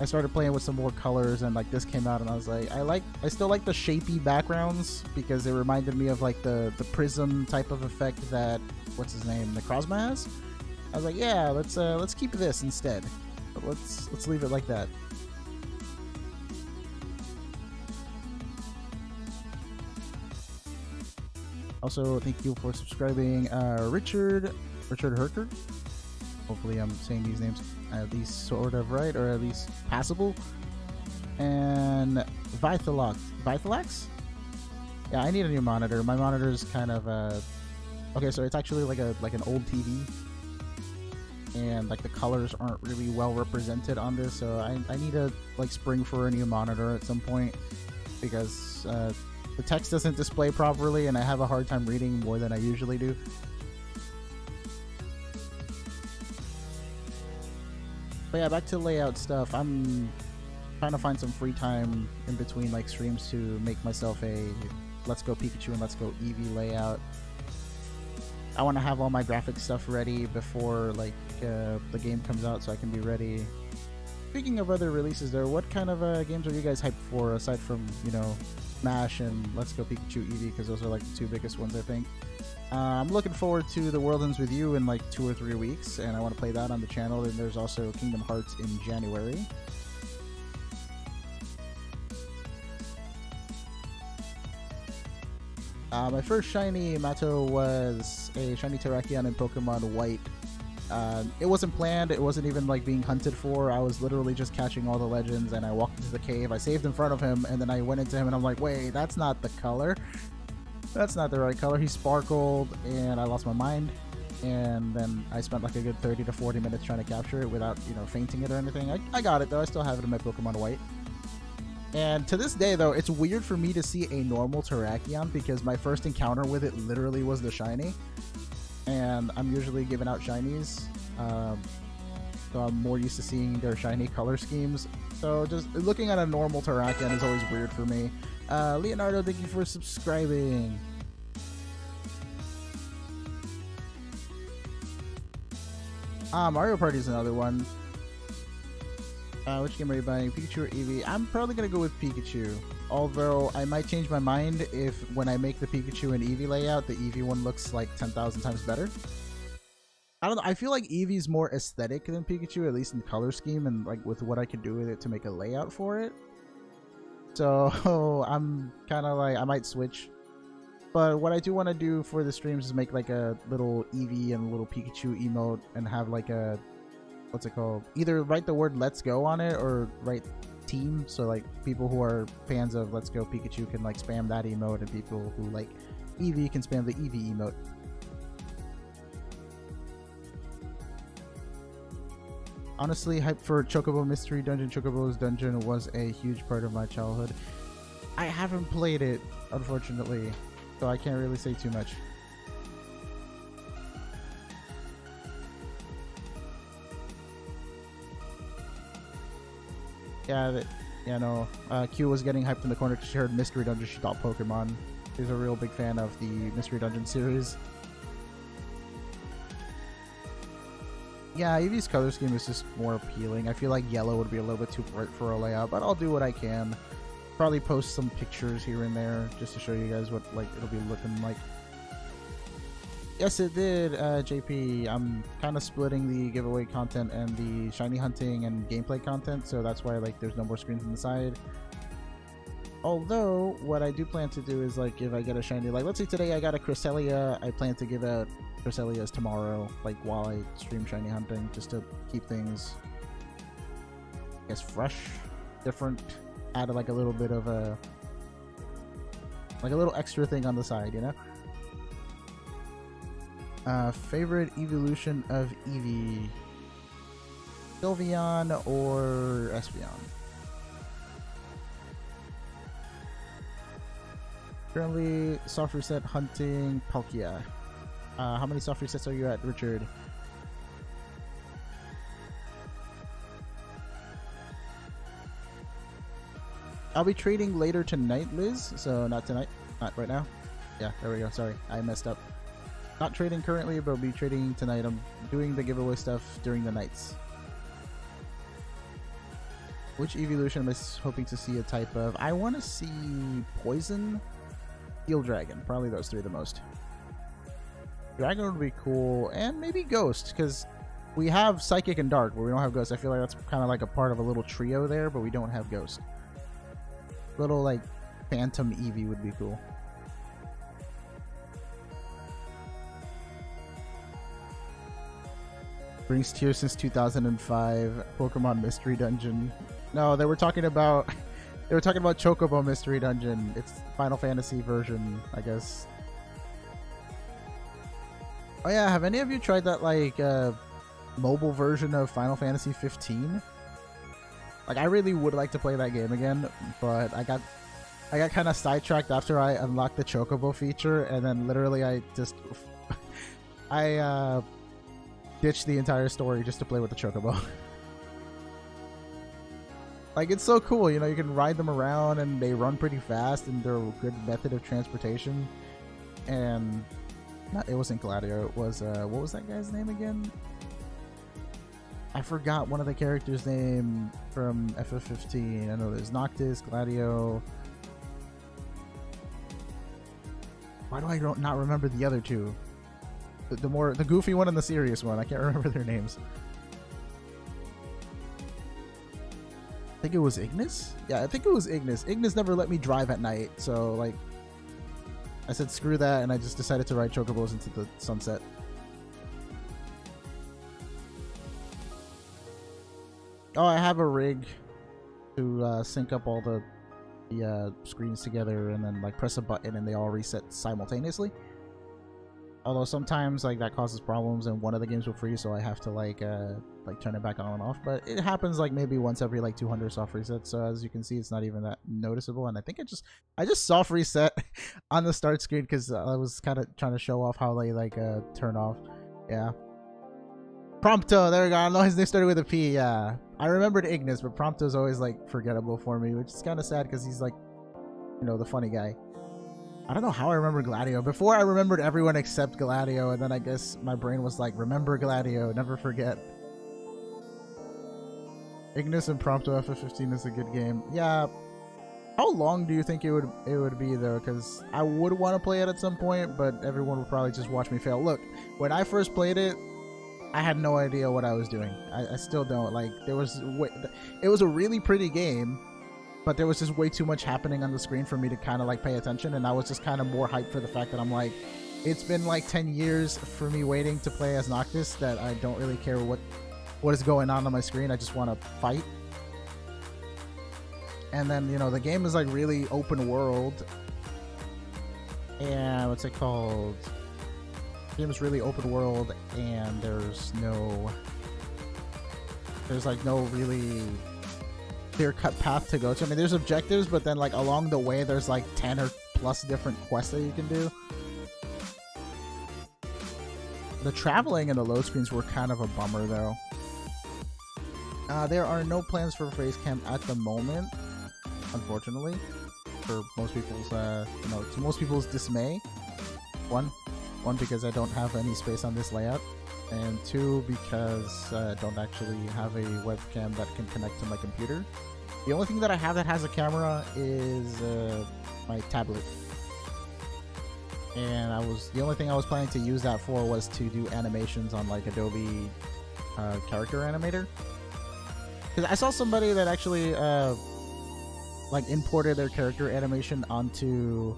started playing with some more colors and like this came out and I was like, I still like the shapy backgrounds because it reminded me of like the prism type of effect that what's his name, Necrozma has. I was like, yeah, let's keep this instead. But let's leave it like that. Also, thank you for subscribing, Richard Herker. Hopefully I'm saying these names at least sort of right, or at least passable. And Vithalax? Yeah, I need a new monitor. My monitor is kind of Okay, so it's actually like an old TV, and like the colors aren't really well represented on this, so I need to like spring for a new monitor at some point, because the text doesn't display properly and I have a hard time reading more than I usually do. But yeah, back to layout stuff. I'm trying to find some free time in between like streams to make myself a Let's Go Pikachu and Let's Go Eevee layout. I want to have all my graphic stuff ready before like the game comes out, so I can be ready. Speaking of other releases there, what kind of games are you guys hyped for, aside from, you know, Smash and Let's Go Pikachu Eevee, because those are like the two biggest ones, I think. I'm looking forward to The World Ends With You in like 2 or 3 weeks, and I want to play that on the channel. And there's also Kingdom Hearts in January. My first shiny Mato was a shiny Terrakion in Pokemon White. It wasn't planned, it wasn't even like being hunted for. I was literally just catching all the legends, and I walked into the cave, I saved in front of him, and then I went into him and I'm like, wait, that's not the color. That's not the right color. He sparkled and I lost my mind, and then I spent like a good 30 to 40 minutes trying to capture it without, you know, fainting it or anything. I got it though. I still have it in my Pokemon White. And to this day though, it's weird for me to see a normal Terrakion, because my first encounter with it literally was the shiny, and I'm usually giving out shinies, so I'm more used to seeing their shiny color schemes. So just looking at a normal Terrakion is always weird for me. Leonardo, thank you for subscribing. Mario Party is another one. Which game are you buying, Pikachu or Eevee? I'm probably gonna go with Pikachu, although I might change my mind if when I make the Pikachu and Eevee layout, the Eevee one looks like 10,000 times better. I don't know, I feel like Eevee's more aesthetic than Pikachu, at least in color scheme and like with what I could do with it to make a layout for it. So I'm kind of like, I might switch. But what I do want to do for the streams is make like a little Eevee and a little Pikachu emote, and have like a, what's it called? Either write the word "Let's Go" on it, or write team. So like people who are fans of Let's Go Pikachu can like spam that emote, and people who like Eevee can spam the Eevee emote. Honestly, hype for Chocobo Mystery Dungeon. Chocobo's Dungeon was a huge part of my childhood. I haven't played it, unfortunately, so I can't really say too much. Yeah, no. Q was getting hyped in the corner because she heard Mystery Dungeon. She thought Pokemon. She's a real big fan of the Mystery Dungeon series. Yeah, Eevee's color scheme is just more appealing. I feel like yellow would be a little bit too bright for a layout, but I'll do what I can. Probably post some pictures here and there just to show you guys what like it'll be looking like. Yes, it did, JP. I'm kind of splitting the giveaway content and the shiny hunting and gameplay content, so that's why like there's no more screens on the side. Although, what I do plan to do is like if I get a shiny, like let's say today I got a Cresselia, I plan to give out Cresselias tomorrow, like while I stream shiny hunting, just to keep things, I guess, fresh, different, add like a little bit of a, like a little extra thing on the side, you know? Favorite evolution of Eevee? Sylveon or Espeon? Currently, soft reset hunting Palkia. How many soft resets are you at, Richard? I'll be trading later tonight, Liz. So not tonight. Not right now. Yeah, there we go. Sorry, I messed up. Not trading currently, but I'll be trading tonight. I'm doing the giveaway stuff during the nights. Which evolution am I hoping to see a type of? I want to see Poison, Steel Dragon. Probably those three the most. Dragon would be cool, and maybe Ghost, because we have Psychic and Dark, but we don't have Ghost. I feel like that's kind of like a part of a little trio there, but we don't have Ghost. Little like Phantom Eevee would be cool. Brings tears since 2005. Pokemon Mystery Dungeon. No, they were talking about Chocobo Mystery Dungeon. It's Final Fantasy version, I guess. Oh yeah, have any of you tried that like mobile version of Final Fantasy 15? Like I really would like to play that game again, but I got kind of sidetracked after I unlocked the Chocobo feature, and then literally I just I ditched the entire story just to play with the Chocobo. Like it's so cool, you know, you can ride them around and they run pretty fast and they're a good method of transportation. And it wasn't Gladio, it was what was that guy's name again? I forgot one of the characters' name from FF15. I know there's Noctis, Gladio. Why do I not remember the other two? The goofy one and the serious one. I can't remember their names. I think it was Ignis? Yeah, I think it was Ignis. Ignis never let me drive at night, so like I said screw that and I just decided to ride Chocobos into the sunset. Oh, I have a rig to sync up all the screens together and then like press a button and they all reset simultaneously. Although sometimes like that causes problems and one of the games will freeze, so I have to like turn it back on and off. But it happens like maybe once every like 200 soft resets. So as you can see, it's not even that noticeable. And I think I just soft reset on the start screen because I was kind of trying to show off how they like turn off. Yeah. Prompto, there we go. I know his name started with a P. Yeah, I remembered Ignis, but Prompto's always like forgettable for me, which is kind of sad because he's like, you know, the funny guy. I don't know how I remember Gladio. Before I remembered everyone except Gladio, and then I guess my brain was like, remember Gladio, never forget. Ignis and Prompto FF15 is a good game. Yeah. How long do you think it would be though? Because I would want to play it at some point, but everyone would probably just watch me fail. Look, when I first played it, I had no idea what I was doing. I still don't. Like, it was a really pretty game, but there was just way too much happening on the screen for me to kind of like pay attention, and I was just kind of more hyped for the fact that I'm like, it's been like 10 years for me waiting to play as Noctis that I don't really care what is going on my screen. I just want to fight. And then, you know, the game is like really open world, and what's it called? The game is really open world, and there's like no really clear-cut path to go to. I mean, there's objectives, but then like along the way there's like 10 or plus different quests that you can do. The traveling and the load screens were kind of a bummer though. There are no plans for face cam at the moment, unfortunately, for most people's you know, to most people's dismay. One because I don't have any space on this layout, and two because I don't actually have a webcam that can connect to my computer. The only thing that I have that has a camera is my tablet, and the only thing I was planning to use that for was to do animations on like Adobe Character Animator. Because I saw somebody that actually like imported their character animation onto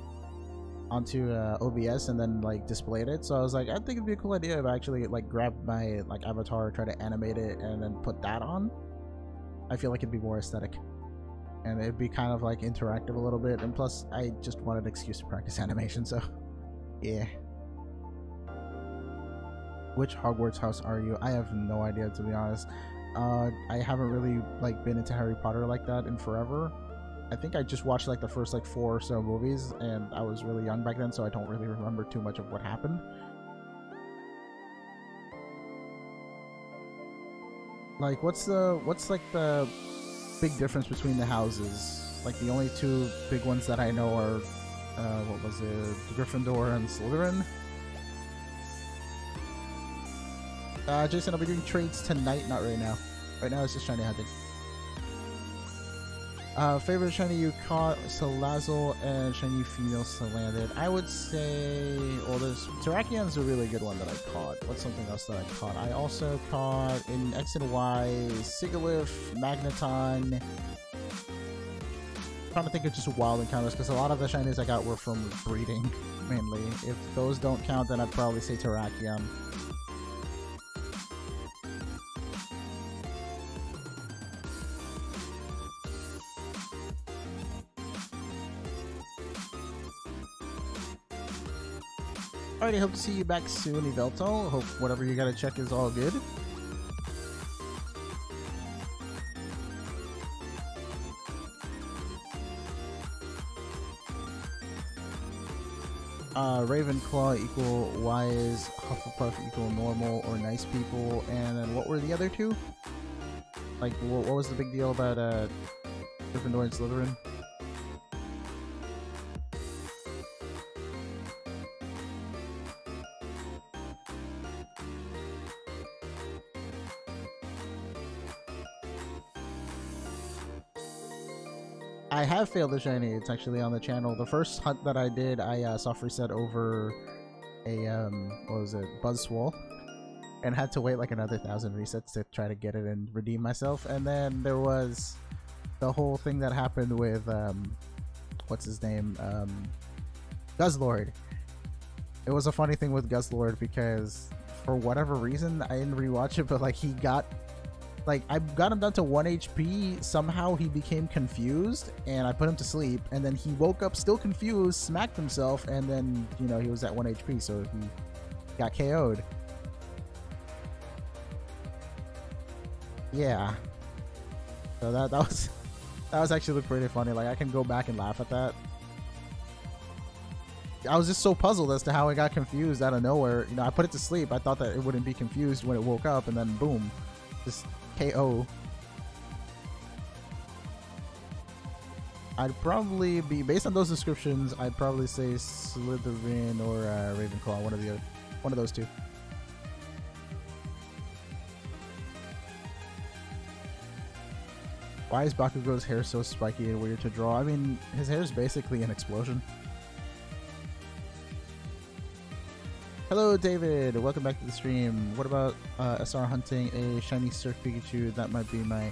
OBS and then like displayed it. So I was like, I think it'd be a cool idea if I actually like grabbed my like avatar, try to animate it, and then put that on. I feel like it'd be more aesthetic, and it'd be kind of like interactive a little bit. And plus, I just wanted an excuse to practice animation. So, yeah. Which Hogwarts house are you? I have no idea, to be honest. I haven't really like been into Harry Potter like that in forever. I think I just watched like the first like 4 or so movies, and I was really young back then, so I don't really remember too much of what happened. Like, what's like the big difference between the houses? Like, the only 2 big ones that I know are what was it, Gryffindor and Slytherin. Jason, I'll be doing trades tonight, not right now. Right now it's just shiny hunting. Favorite shiny you caught: Salazzle and shiny female Salandit. I would say, well, there's Terrakian's a really good one that I caught. What's something else that I caught? I also caught in X and Y Sigilyph, Magneton. I'm trying to think of just wild encounters, because a lot of the shinies I got were from breeding mainly. If those don't count, then I'd probably say Terrakion. Alrighty, hope to see you back soon, Evelto. Hope whatever you gotta check is all good. Ravenclaw equal wise, Hufflepuff equal normal or nice people, and then what were the other two? Like, what was the big deal about Gryffindor and Slytherin? I have failed the shiny. It's actually on the channel. The first hunt that I did, I soft reset over a what was it, Buzzswole, and had to wait like another 1,000 resets to try to get it and redeem myself. And then there was the whole thing that happened with what's his name, Guzzlord. It was a funny thing with Guzzlord because for whatever reason I didn't rewatch it, but like he got. Like, I got him down to 1 HP, somehow he became confused, and I put him to sleep, and then he woke up still confused, smacked himself, and then, you know, he was at 1 HP, so he got KO'd. Yeah. So that was actually pretty funny. Like, I can go back and laugh at that. I was just so puzzled as to how it got confused out of nowhere. You know, I put it to sleep, I thought that it wouldn't be confused when it woke up, and then boom, just KO. I'd probably be, based on those descriptions, I'd probably say Slytherin or Ravenclaw, one of those two. Why is Bakugo's hair so spiky and weird to draw? I mean, his hair is basically an explosion. Hello David, welcome back to the stream. What about SR hunting a shiny Surf Pikachu? That might be my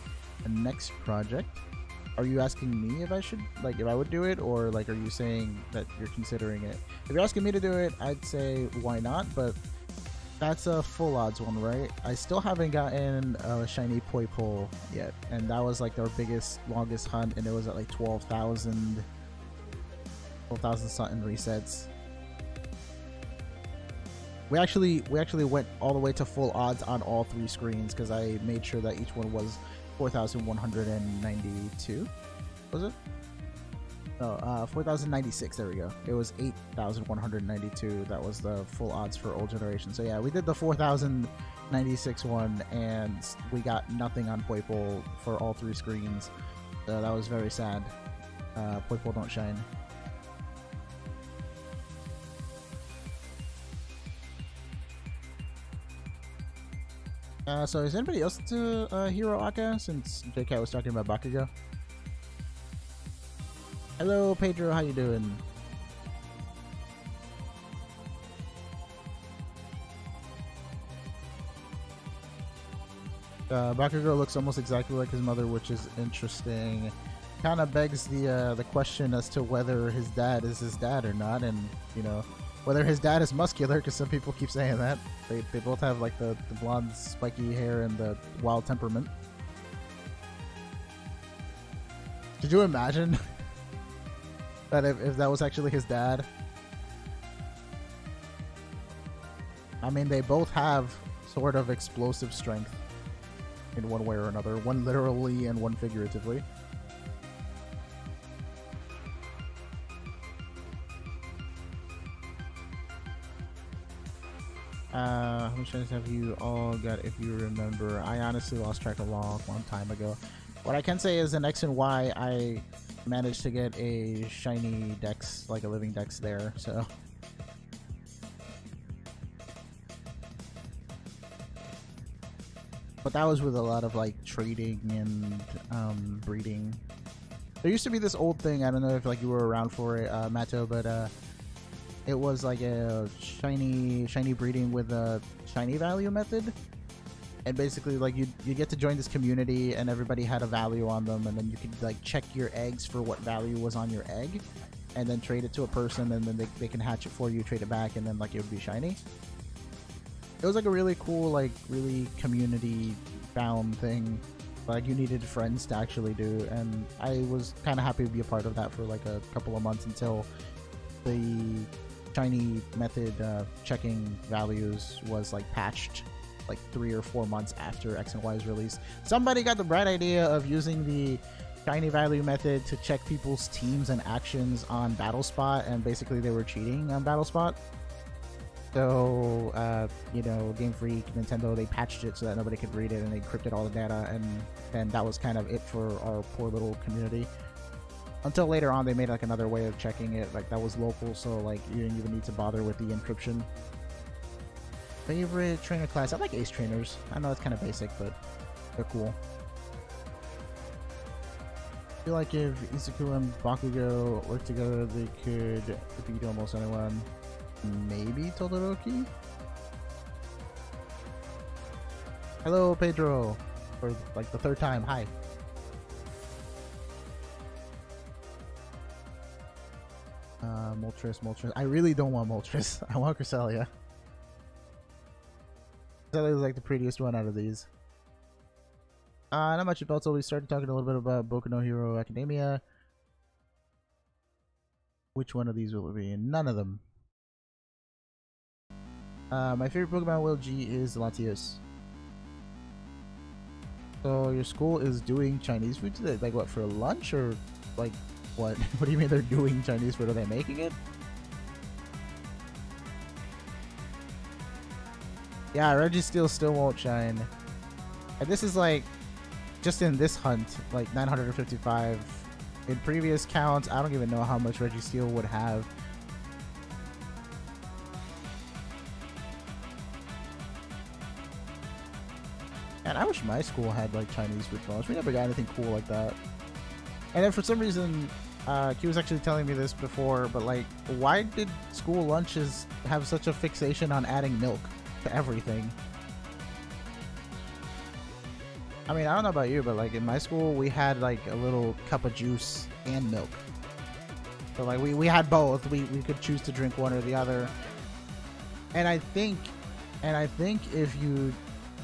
next project. Are you asking me if I should, like, if I would do it, or like are you saying that you're considering it? If you're asking me to do it, I'd say why not, but that's a full odds one, right? I still haven't gotten a shiny Poipole yet, and that was like our biggest, longest hunt, and it was at like 12,000 something resets. We actually went all the way to full odds on all 3 screens because I made sure that each one was 4,192. Was it? No, 4,096. There we go. It was 8,192. That was the full odds for old generation. So yeah, we did the 4,096 one, and we got nothing on Poipole for all 3 screens. So that was very sad. Poipole don't shine. So is anybody else to Hero Aka, since JK was talking about Bakugo? Hello Pedro, how you doing? Bakugo looks almost exactly like his mother, which is interesting. Kind of begs the question as to whether his dad is his dad or not, and you know, whether his dad is muscular, because some people keep saying that. They both have like the blonde spiky hair and the wild temperament. Could you imagine that if that was actually his dad? I mean, they both have sort of explosive strength in one way or another, one literally and one figuratively. How many shinies have you all got, if you remember? I honestly lost track a long time ago. What I can say is in X and Y, I managed to get a shiny Dex, like a living Dex there, so. But that was with a lot of like trading and breeding. There used to be this old thing, I don't know if like you were around for it, Matto, but it was like a shiny breeding with a shiny value method, and basically like you get to join this community and everybody had a value on them, and then you could like check your eggs for what value was on your egg, and then trade it to a person, and then they can hatch it for you, trade it back, and then like it would be shiny. It was like a really cool, like really community bound thing, like you needed friends to actually do, and I was kind of happy to be a part of that for like a couple of months until the shiny method checking values was like patched like 3 or 4 months after X and Y's release. Somebody got the bright idea of using the shiny value method to check people's teams and actions on BattleSpot, and basically they were cheating on BattleSpot. So, you know, Game Freak, Nintendo, they patched it so that nobody could read it, and they encrypted all the data, and that was kind of it for our poor little community. Until later on, they made like another way of checking it, like that was local, so like you didn't even need to bother with the encryption. Favorite trainer class? I like Ace Trainers. I know it's kind of basic, but they're cool. I feel like if Izuku and Bakugo work together, they could beat almost anyone. Maybe Todoroki? Hello, Pedro. For like the 3rd time. Hi. Moltres. I really don't want Moltres. I want Cresselia. Cresselia is like the prettiest one out of these. Not much about, so we started talking a little bit about Boku no Hero Academia. Which one of these will it be? None of them. My favorite Pokemon Will G is Latios. So your school is doing Chinese food today? Like what, for lunch or like what? What do you mean they're doing Chinese food? Are they making it? Yeah, Registeel still won't shine. And this is like just in this hunt, like 955. In previous counts, I don't even know how much Registeel would have. And I wish my school had like Chinese food for lunch. We never got anything cool like that. And then for some reason, Q was actually telling me this before, but like, why did school lunches have such a fixation on adding milk to everything? I mean, I don't know about you, but like in my school, we had like a little cup of juice and milk. So like we had both. We could choose to drink one or the other. And I think if you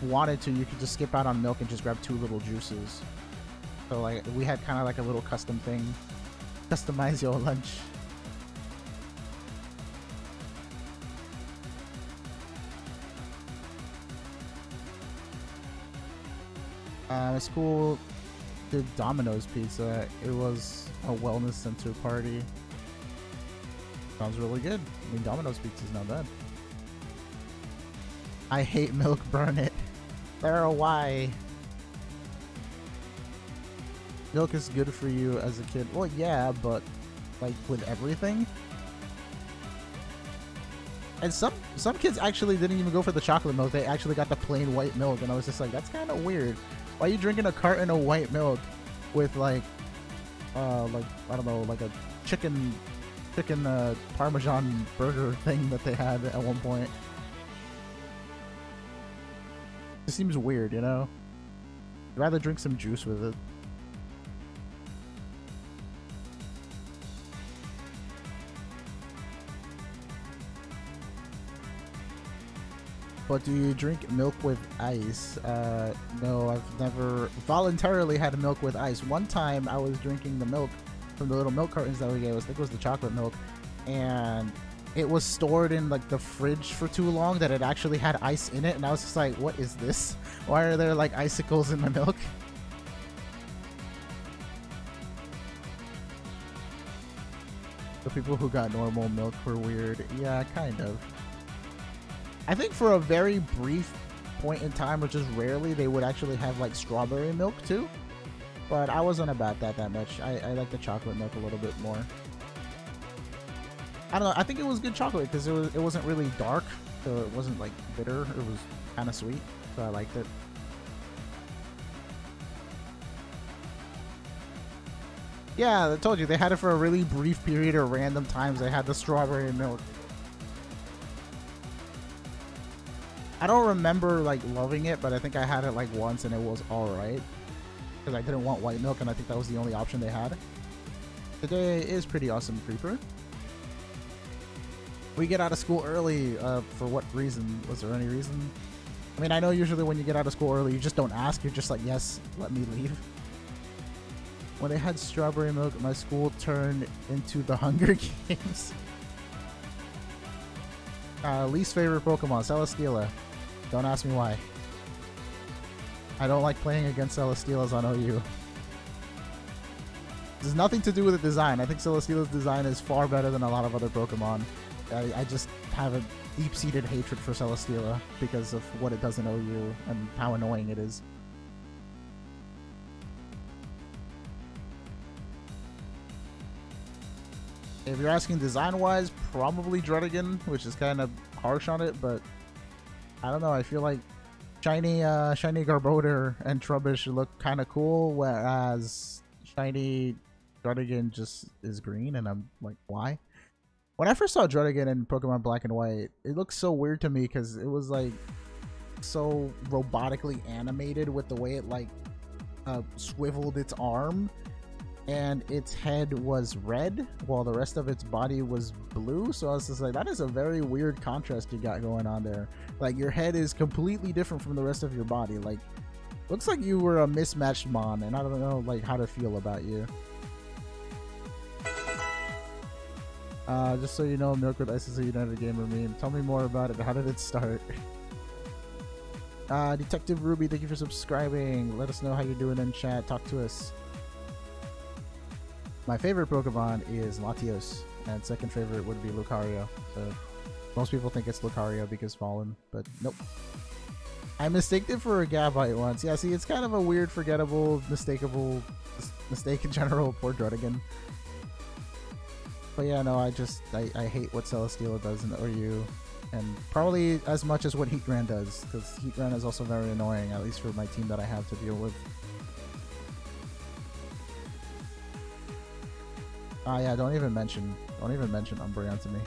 wanted to, you could just skip out on milk and just grab 2 little juices. So like we had kind of like a little custom thing. Customize your lunch. School did Domino's pizza. It was a wellness center party. Sounds really good. I mean, Domino's pizza is not bad. I hate milk, burn it. Sarah, why? Milk is good for you as a kid. Well, yeah, but like with everything. And some kids actually didn't even go for the chocolate milk. They actually got the plain white milk, and I was just like, that's kind of weird. Why are you drinking a carton of white milk with like I don't know, like a chicken Parmesan burger thing that they had at one point? It seems weird, you know? I'd rather drink some juice with it. But do you drink milk with ice? No, I've never voluntarily had milk with ice. One time I was drinking the milk from the little milk cartons that we gave us. I think it was the chocolate milk. And it was stored in like the fridge for too long that it actually had ice in it. And I was just like, what is this? Why are there like icicles in my milk? The people who got normal milk were weird. Yeah, kind of. I think for a very brief point in time, which is rarely, they would actually have like strawberry milk too. But I wasn't about that much. I like the chocolate milk a little bit more. I don't know. I think it was good chocolate because it wasn't really dark, so it wasn't like bitter. It was kind of sweet, so I liked it. Yeah, I told you they had it for a really brief period or random times. They had the strawberry milk. I don't remember like loving it, but I think I had it like once and it was alright. Because I didn't want white milk and I think that was the only option they had. Today is pretty awesome, Creeper. We get out of school early, for what reason? Was there any reason? I mean, I know usually when you get out of school early, you just don't ask. You're just like, yes, let me leave. When they had strawberry milk, my school turned into the Hunger Games. Least favorite Pokemon, Celesteela. Don't ask me why. I don't like playing against Celesteelas on OU. There's nothing to do with the design. I think Celesteela's design is far better than a lot of other Pokemon. I just have a deep-seated hatred for Celesteela because of what it does in OU and how annoying it is. If you're asking design-wise, probably Druddigan, which is kind of harsh on it, but I don't know. I feel like shiny Garbodor and Trubbish look kind of cool, whereas shiny Druddigan just is green, and I'm like, why? When I first saw Druddigan in Pokemon Black and White, it looked so weird to me because it was like so robotically animated with the way it like swiveled its arm, and its head was red while the rest of its body was blue. So I was just like, that is a very weird contrast you got going on there. Like, your head is completely different from the rest of your body. Like, looks like you were a mismatched Mon, and I don't know like how to feel about you. Just so you know, Milk with Ice is a United Gamer meme. Tell me more about it. How did it start? Detective Ruby, thank you for subscribing. Let us know how you're doing in chat. Talk to us. My favorite Pokemon is Latios, and second favorite would be Lucario. So most people think it's Lucario because Fallen, but nope. I mistaked it for a Gabite once. Yeah, see, it's kind of a weird, forgettable, mistakeable mistake in general. Poor Druddigan. But yeah, no, I hate what Celesteela does in OU, and probably as much as what Heatran does, because Heatran is also very annoying, at least for my team that I have to deal with. Yeah, don't even mention Umbreon to me.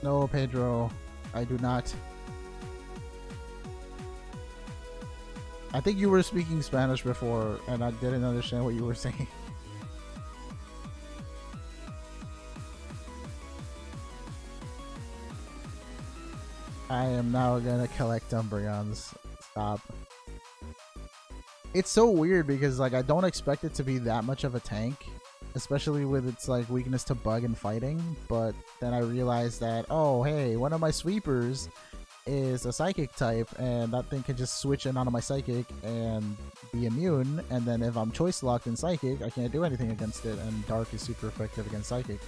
No, Pedro, I do not. I think you were speaking Spanish before, and I didn't understand what you were saying. I am now gonna collect Umbreons. Stop. It's so weird because like I don't expect it to be that much of a tank, especially with its like weakness to bug and fighting, but then I realized that, oh hey, one of my sweepers is a psychic type, and that thing can just switch in onto my psychic and be immune, and then if I'm choice locked in psychic, I can't do anything against it, and dark is super effective against psychic.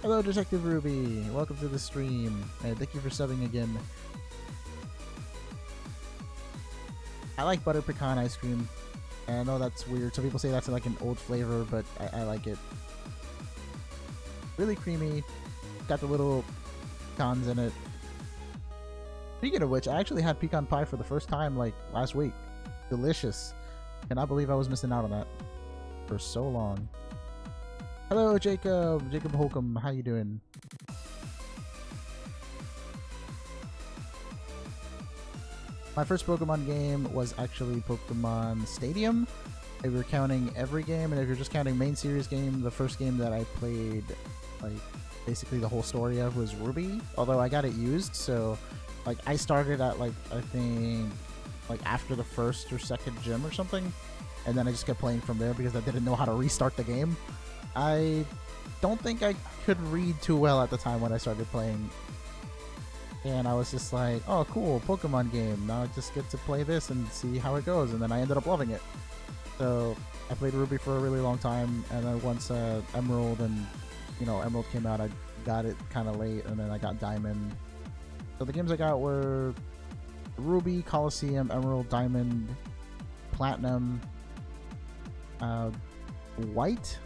Hello, Detective Ruby. Welcome to the stream, and thank you for subbing again. I like butter pecan ice cream, and I know that's weird. Some people say that's like an old flavor, but I like it. Really creamy. Got the little pecans in it. Speaking of which, I actually had pecan pie for the first time like last week. Delicious. Cannot believe I was missing out on that for so long. Hello, Jacob. Jacob Holcomb. How you doing? My first Pokemon game was actually Pokemon Stadium. If you're counting every game, and if you're just counting main series game, the first game that I played, like, basically the whole story of was Ruby. Although I got it used, so, like, I started at, like, I think, like, after the first or second gym or something. And then I just kept playing from there because I didn't know how to restart the game. I don't think I could read too well at the time when I started playing. And I was just like, oh cool, Pokemon game. Now I just get to play this and see how it goes. And then I ended up loving it. So I played Ruby for a really long time. And then once Emerald and, you know, Emerald came out, I got it kind of late. And then I got Diamond. So the games I got were Ruby, Coliseum, Emerald, Diamond, Platinum, White,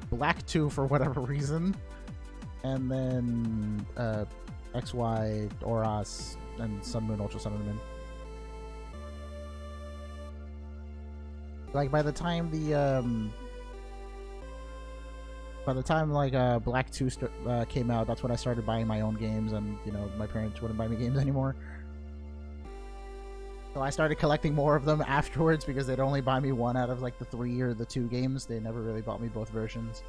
Black 2 for whatever reason, and then XY, Oras, and Sun Moon, Ultra Sun and Moon. Like by the time like Black 2 came out, that's when I started buying my own games, and you know my parents wouldn't buy me games anymore. So I started collecting more of them afterwards because they'd only buy me one out of like the 3 or the 2 games. They never really bought me both versions.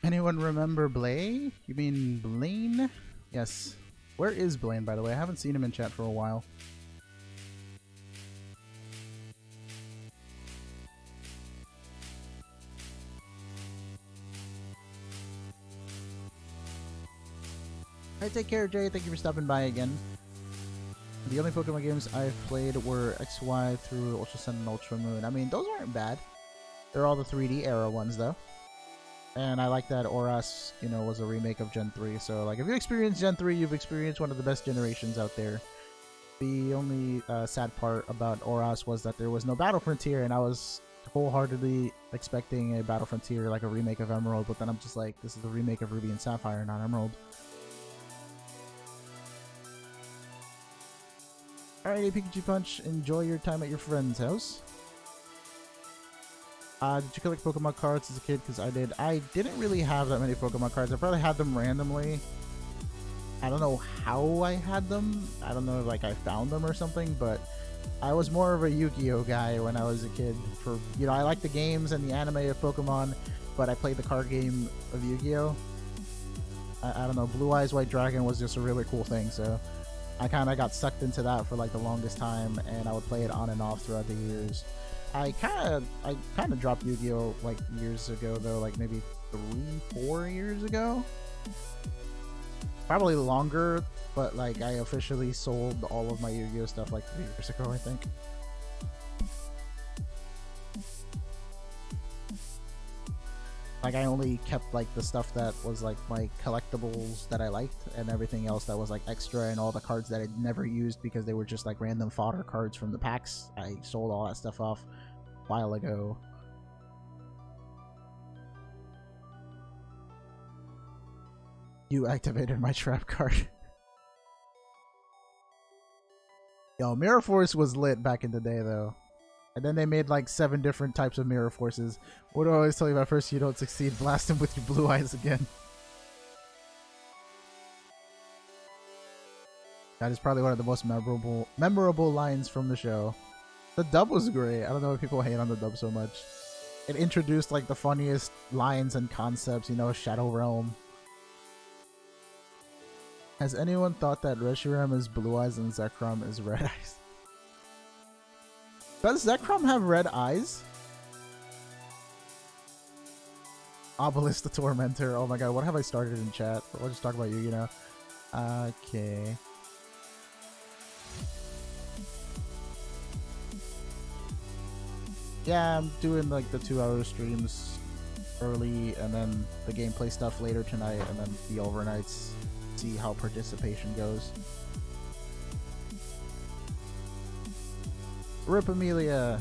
Anyone remember Blay? You mean Blaine? Yes. Where is Blaine, by the way? I haven't seen him in chat for a while. Alright, take care, Jay. Thank you for stopping by again. The only Pokemon games I've played were XY through Ultra Sun and Ultra Moon. I mean, those aren't bad. They're all the 3D era ones, though. And I like that Oras, you know, was a remake of Gen 3. So, like, if you experienced Gen 3, you've experienced one of the best generations out there. The only sad part about Oras was that there was no Battle Frontier, and I was wholeheartedly expecting a Battle Frontier, like a remake of Emerald, but then I'm just like, this is the remake of Ruby and Sapphire, not Emerald. Alrighty, Pikachu Punch, enjoy your time at your friend's house. Did you collect Pokemon cards as a kid? Because I did. I didn't really have that many Pokemon cards. I probably had them randomly. I don't know how I had them. I don't know if like I found them or something, but I was more of a Yu-Gi-Oh guy when I was a kid. For, you know, I like the games and the anime of Pokemon, but I played the card game of Yu-Gi-Oh. I don't know, Blue Eyes White Dragon was just a really cool thing, so I kind of got sucked into that for like the longest time, and I would play it on and off throughout the years. I kind of dropped Yu-Gi-Oh like years ago though, like maybe 3-4 years ago. Probably longer, but like I officially sold all of my Yu-Gi-Oh stuff like 3 years ago, I think. Like I only kept like the stuff that was like my collectibles that I liked, and everything else that was like extra, and all the cards that I'd never used because they were just like random fodder cards from the packs. I sold all that stuff off a while ago. You activated my trap card. Yo, Mirror Force was lit back in the day though. And then they made like 7 different types of Mirror Forces. What do I always tell you about? First you don't succeed, blast him with your blue eyes again. That is probably one of the most memorable lines from the show. The dub was great. I don't know why people hate on the dub so much. It introduced like the funniest lines and concepts, you know, Shadow Realm. Has anyone thought that Reshiram is blue eyes and Zekrom is red eyes? Does Zekrom have red eyes? Obelisk the Tormentor. Oh my god, what have I started in chat? We'll just talk about you know. Okay. Yeah, I'm doing like the 2-hour streams early, and then the gameplay stuff later tonight, and then the overnights. See how participation goes. Rip Amelia.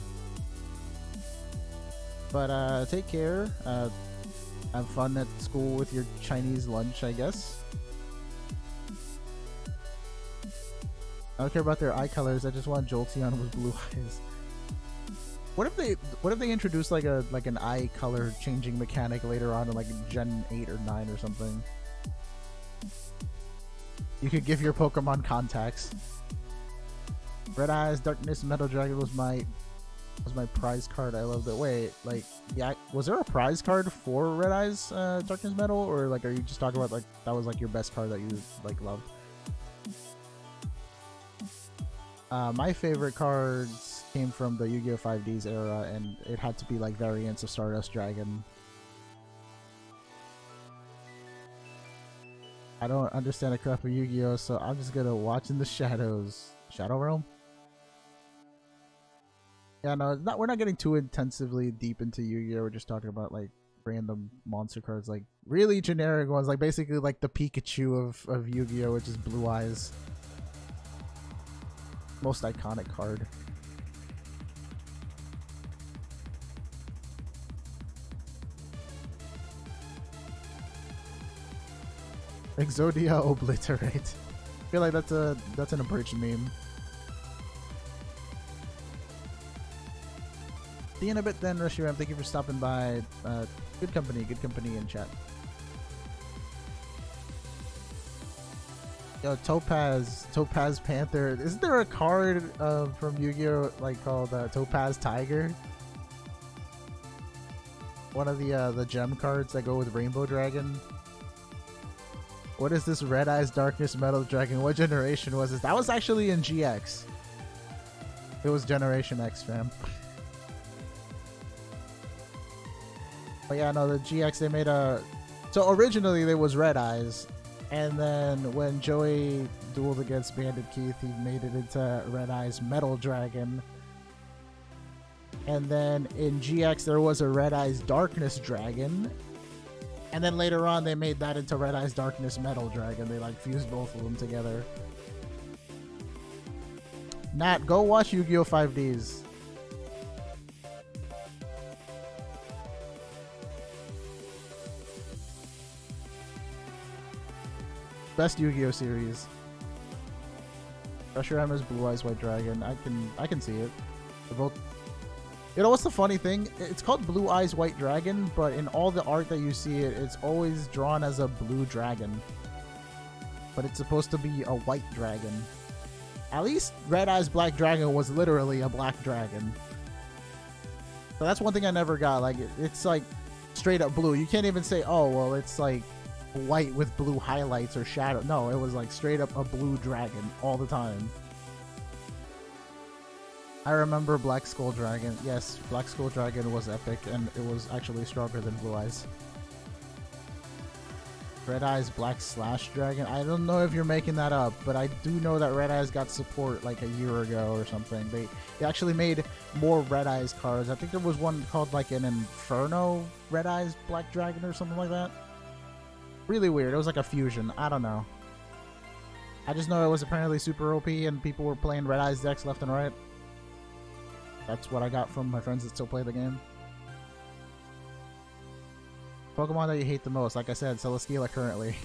But take care. Have fun at school with your Chinese lunch, I guess. I don't care about their eye colors. I just want Jolteon with blue eyes. What if they introduce like an eye color changing mechanic later on in like Gen 8 or 9 or something? You could give your Pokemon contacts. Red Eyes, Darkness, Metal Dragon was my prize card. I loved it. Wait, like, yeah, was there a prize card for Red Eyes, Darkness, Metal, or like, are you just talking about like that was like your best card that you like loved? My favorite cards came from the Yu-Gi-Oh! 5Ds era, and it had to be like variants of Stardust Dragon. I don't understand a crap of Yu-Gi-Oh! So I'm just gonna watch in the shadows. Shadow Realm? Yeah, no, we're not getting too intensively deep into Yu-Gi-Oh! We're just talking about like random monster cards, like really generic ones, like basically like the Pikachu of Yu-Gi-Oh! Which is Blue Eyes. Most iconic card. Exodia Obliterate. I feel like that's an abridged meme. See you in a bit then, Reshiram. Thank you for stopping by. Good company in chat. Yo, Topaz Panther. Isn't there a card from Yu-Gi-Oh! Like called Topaz Tiger? One of the gem cards that go with Rainbow Dragon. What is this Red Eyes Darkness Metal Dragon? What generation was this? That was actually in GX. It was Generation X, fam. But yeah, no, the GX, they made a... So originally there was Red Eyes, and then when Joey dueled against Bandit Keith, he made it into Red Eyes Metal Dragon. And then in GX there was a Red Eyes Darkness Dragon. And then later on they made that into Red Eyes Darkness Metal Dragon. They like fused both of them together. Nat, go watch Yu-Gi-Oh! 5Ds. Best Yu-Gi-Oh! Series. Pressure Hammer's Blue Eyes White Dragon. I can see it. They're both. You know what's the funny thing? It's called Blue Eyes White Dragon, but in all the art that you see it's always drawn as a blue dragon. But it's supposed to be a white dragon. At least Red Eyes Black Dragon was literally a black dragon. So that's one thing I never got. Like, it's like straight up blue. You can't even say, oh, well, it's like white with blue highlights or shadow. No, it was like straight up a blue dragon all the time. I remember Black Skull Dragon. Yes, Black Skull Dragon was epic, and it was actually stronger than Blue Eyes. Red Eyes Black Slash Dragon. I don't know if you're making that up, but I do know that Red Eyes got support like a year ago or something. They actually made more Red Eyes cards. I think there was one called like an Inferno Red Eyes Black Dragon or something like that. Really weird. It was like a fusion. I don't know. I just know it was apparently super OP and people were playing Red Eyes decks left and right. That's what I got from my friends that still play the game. Pokemon that you hate the most. Like I said, Celesteela currently.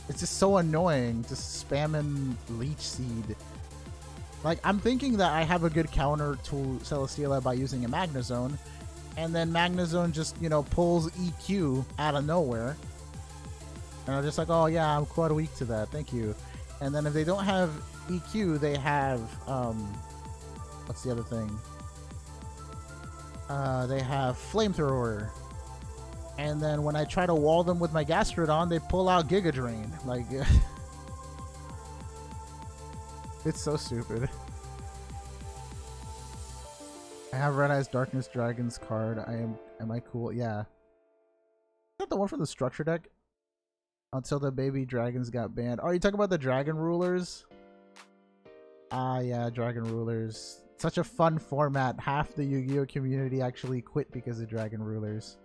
It's just so annoying. Just spamming Leech Seed. Like, I'm thinking that I have a good counter to Celesteela by using a Magnezone. And then Magnezone just, you know, pulls EQ out of nowhere. And I'm just like, oh yeah, I'm quite weak to that. Thank you. And then if they don't have EQ, they have, what's the other thing? They have Flamethrower. And then when I try to wall them with my Gastrodon, they pull out Giga Drain. Like, it's so stupid. I have Red Eyes Darkness Dragon's card. Am I cool? Yeah. Is that the one from the structure deck? Until the baby dragons got banned. Oh, you talking about the Dragon Rulers? Ah, yeah, Dragon Rulers. Such a fun format. Half the Yu-Gi-Oh! Community actually quit because of Dragon Rulers.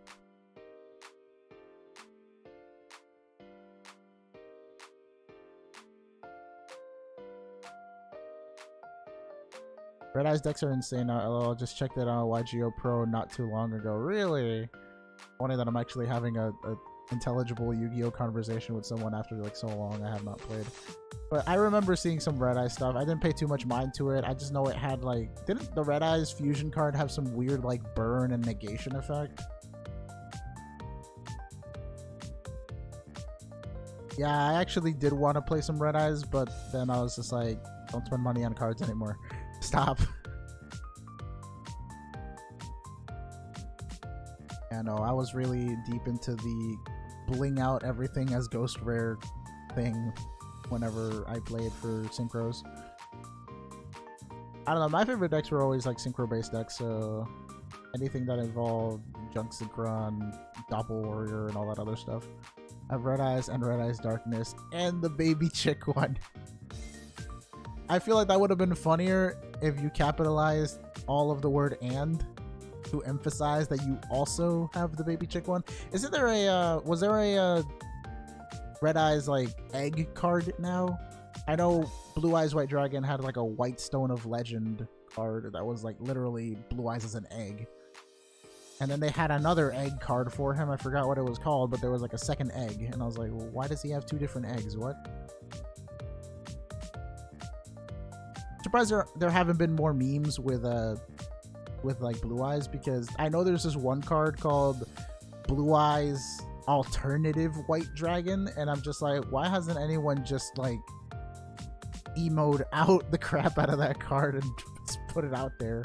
Red Eyes decks are insane now. LOL, just checked that on YGO Pro not too long ago. Really? Funny that I'm actually having a intelligible Yu-Gi-Oh! Conversation with someone after like so long I have not played. But I remember seeing some Red Eyes stuff. I didn't pay too much mind to it. I just know it had like... Didn't the Red Eyes fusion card have some weird like burn and negation effect? Yeah, I actually did want to play some Red Eyes, but then I was just like, don't spend money on cards anymore. Stop. Yeah, no, I was really deep into the bling out everything as ghost rare thing whenever I played for synchros. I don't know, my favorite decks were always like synchro based decks, so anything that involved Junk Synchron, Doppel Warrior, and all that other stuff. I have Red Eyes and Red Eyes Darkness and the baby chick one. I feel like that would have been funnier if you capitalized all of the word "and" to emphasize that you also have the baby chick one. Isn't there a was there a Red Eyes like egg card now? I know Blue Eyes White Dragon had like a White Stone of Legend card that was like literally Blue Eyes as an egg. And then they had another egg card for him. I forgot what it was called, but there was like a second egg. And I was like, well, why does he have two different eggs? What? Surprised there haven't been more memes with like Blue Eyes, because I know there's this one card called Blue Eyes Alternative White Dragon, and I'm just like, why hasn't anyone just like emoed out the crap out of that card and just put it out there?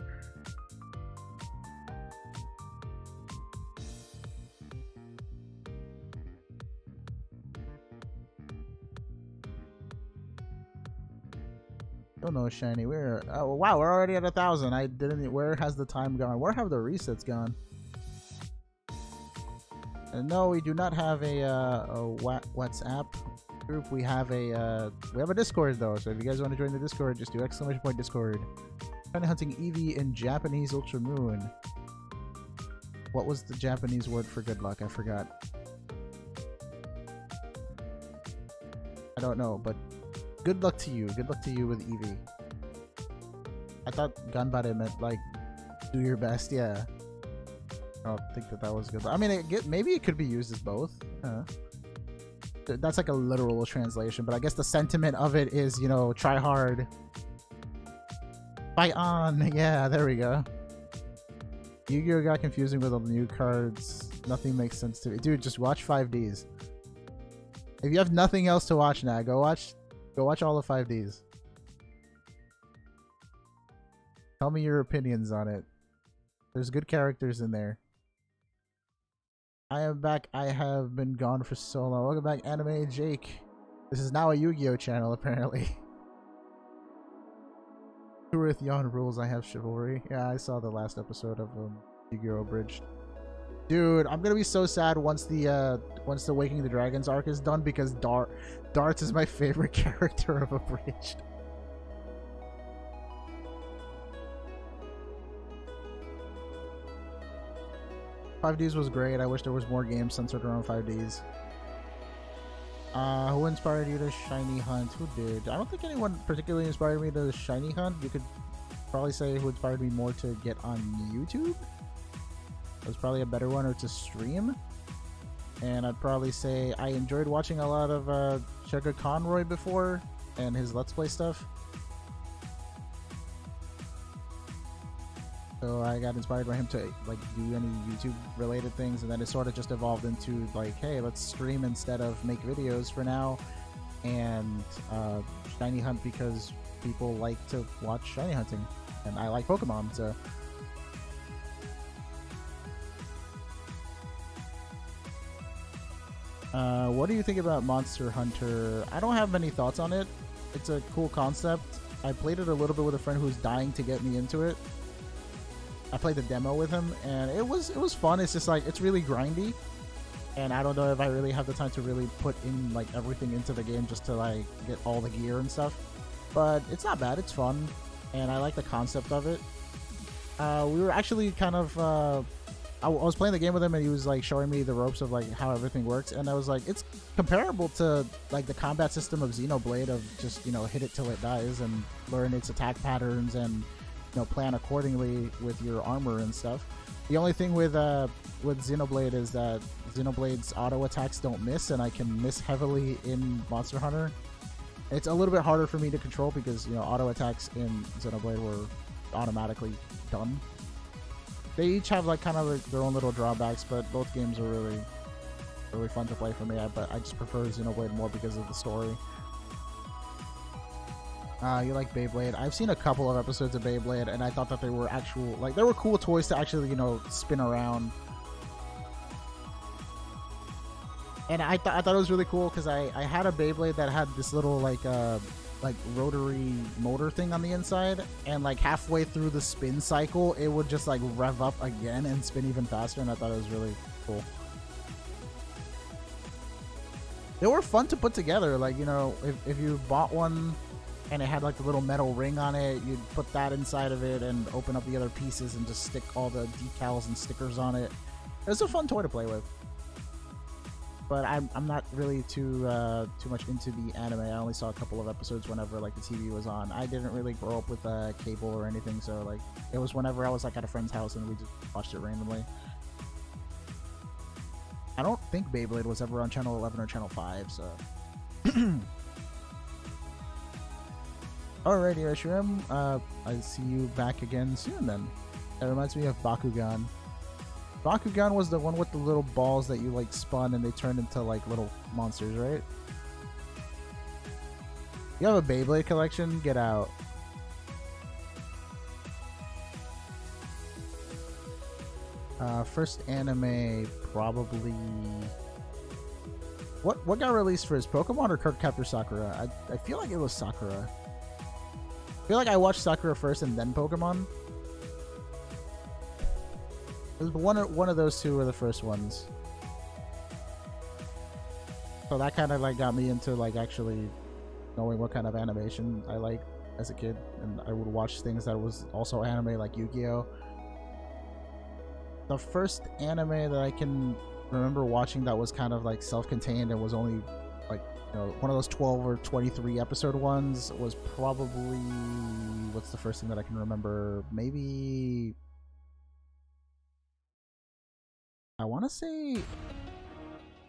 Still no shiny. We're oh wow, we're already at 1,000. I didn't. Where has the time gone? Where have the resets gone? And no, we do not have a WhatsApp group. We have a Discord though. So if you guys want to join the Discord, just do !Discord. Shiny hunting Eevee in Japanese Ultra Moon. What was the Japanese word for good luck? I forgot. I don't know, but good luck to you. Good luck to you with Eevee. I thought Ganbare meant like do your best. Yeah. I don't think that was good. I mean, maybe it could be used as both. That's like a literal translation, but I guess the sentiment of it is, you know, try hard. Fight on. Yeah, there we go. Yu-Gi-Oh got confusing with all the new cards. Nothing makes sense to me. Dude, just watch 5Ds. If you have nothing else to watch now, go watch all the 5Ds. Tell me your opinions on it. There's good characters in there. I am back. I have been gone for so long. Welcome back, Anime Jake. This is now a Yu-Gi-Oh channel, apparently. With Yon rules, I have chivalry. Yeah, I saw the last episode of Yu-Gi-Oh Abridged. Dude, I'm gonna be so sad once the Waking the Dragons arc is done, because Darts is my favorite character of Abridged. !5Ds was great. I wish there was more games centered around !5Ds. Who inspired you to shiny hunt? Who did? I don't think anyone particularly inspired me to shiny hunt. You could probably say who inspired me more to get on YouTube. That was probably a better one, or to stream. And I'd probably say I enjoyed watching a lot of Sugar Conroy before and his Let's Play stuff. So I got inspired by him to like do any YouTube related things, and then it sort of just evolved into like, hey, let's stream instead of make videos for now, and shiny hunt because people like to watch shiny hunting, and I like Pokemon, so. What do you think about Monster Hunter? I don't have many thoughts on it. It's a cool concept. I played it a little bit with a friend who's dying to get me into it. I played the demo with him, and it was fun. It's just like, it's really grindy, and I don't know if I really have the time to really put in like everything into the game just to like get all the gear and stuff. But it's not bad. It's fun, and I like the concept of it. We were actually kind of I was playing the game with him, and he was like showing me the ropes of like how everything works, and I was like, it's comparable to like the combat system of Xenoblade, of just, you know, hit it till it dies and learn its attack patterns and, you know, plan accordingly with your armor and stuff. The only thing with Xenoblade is that Xenoblade's auto attacks don't miss, and I can miss heavily in Monster Hunter. It's a little bit harder for me to control because, you know, auto attacks in Xenoblade were automatically done. They each have like kind of like their own little drawbacks, but both games are really fun to play for me. But I just prefer Xenoblade more because of the story. You like Beyblade? I've seen a couple of episodes of Beyblade, and I thought that they were they were cool toys to actually, you know, spin around. And I thought it was really cool because I had a Beyblade that had this little like rotary motor thing on the inside, and like halfway through the spin cycle it would just like rev up again and spin even faster, and I thought it was really cool. They were fun to put together. Like, you know, if you bought one and it had like the little metal ring on it, you'd put that inside of it and open up the other pieces and just stick all the decals and stickers on it. It was a fun toy to play with. But I'm not really too much into the anime. I only saw a couple of episodes whenever like the TV was on. I didn't really grow up with cable or anything, so like it was whenever I was like at a friend's house and we just watched it randomly. I don't think Beyblade was ever on Channel 11 or Channel 5, so. Alrighty, USUM. I see you back again soon then. That reminds me of Bakugan. Bakugan was the one with the little balls that you like spun and they turned into like little monsters, right? You have a Beyblade collection? Get out. First anime, probably. What got released first, Pokemon or Cardcaptor Sakura? I feel like it was Sakura. I feel like I watched Sakura first and then Pokemon. It was one of those two were the first ones. So that kind of like got me into like actually knowing what kind of animation I like as a kid, and I would watch things that was also anime like Yu-Gi-Oh. The first anime that I can remember watching that was kind of like self-contained and was only like, you know, one of those 12 or 23 episode ones was probably, what's the first thing that I can remember? Maybe I want to say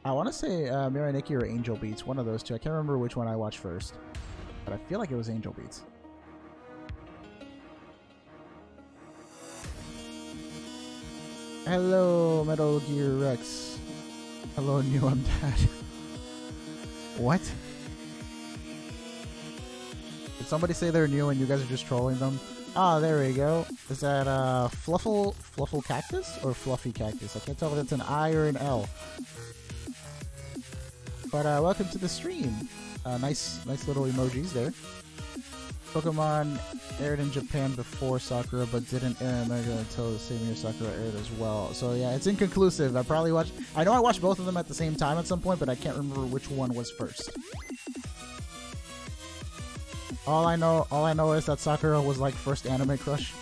Miraniki or Angel Beats, one of those two. I can't remember which one I watched first, but I feel like it was Angel Beats. Hello, Metal Gear Rex. Hello, New Undead. What? Did somebody say they're new and you guys are just trolling them? Ah, there we go. Is that Fluffle Cactus or Fluffy Cactus? I can't tell if it's an I or an L. But welcome to the stream. Nice little emojis there. Pokemon aired in Japan before Sakura, but didn't air in America until the same year Sakura aired as well. So yeah, it's inconclusive. I know I watched both of them at the same time at some point, but I can't remember which one was first. All I know is that Sakura was like first anime crush.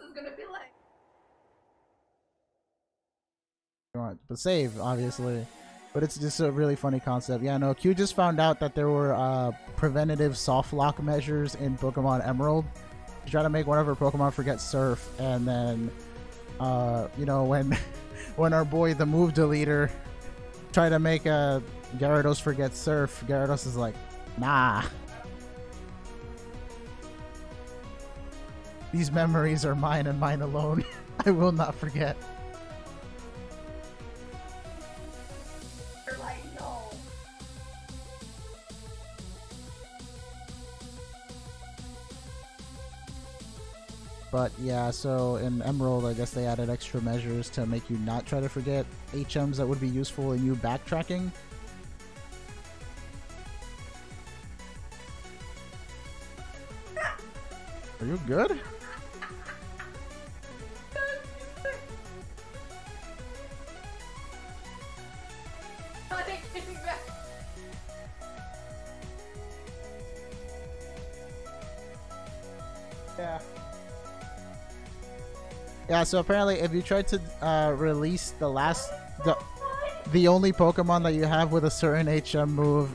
Is gonna be like, But save, obviously. But it's just a really funny concept. Yeah, no, Q just found out that there were preventative soft lock measures in Pokemon Emerald to try to make one of her Pokemon forget Surf, and then you know, when our boy the move deleter tried to make Gyarados forget Surf, Gyarados is like, nah. These memories are mine and mine alone. I will not forget. you're like, no. But yeah, so in Emerald, I guess they added extra measures to make you not try to forget HMs that would be useful in you backtracking. Are you good? Yeah. Yeah, so apparently if you try to release the only Pokemon that you have with a certain HM move,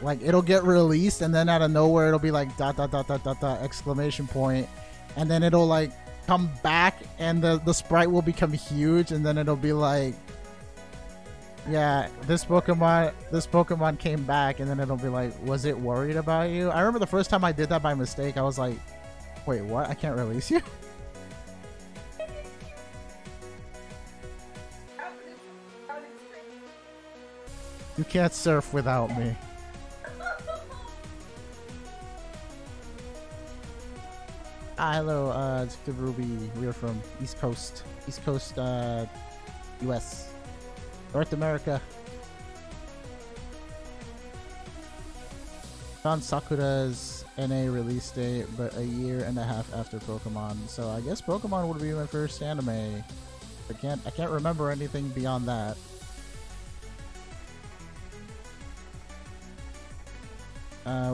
like it'll get released and then out of nowhere it'll be like ... exclamation point, and then it'll like come back and the sprite will become huge, and then it'll be like, yeah, this Pokemon came back, and then it'll be like, was it worried about you? I remember the first time I did that by mistake, I was like, wait, what? I can't release you? You can't surf without me. Hello, it's Good Ruby. We're from East Coast, US, North America. On Sakura's NA release date, but a year and a half after Pokemon. So I guess Pokemon would be my first anime. I can't remember anything beyond that.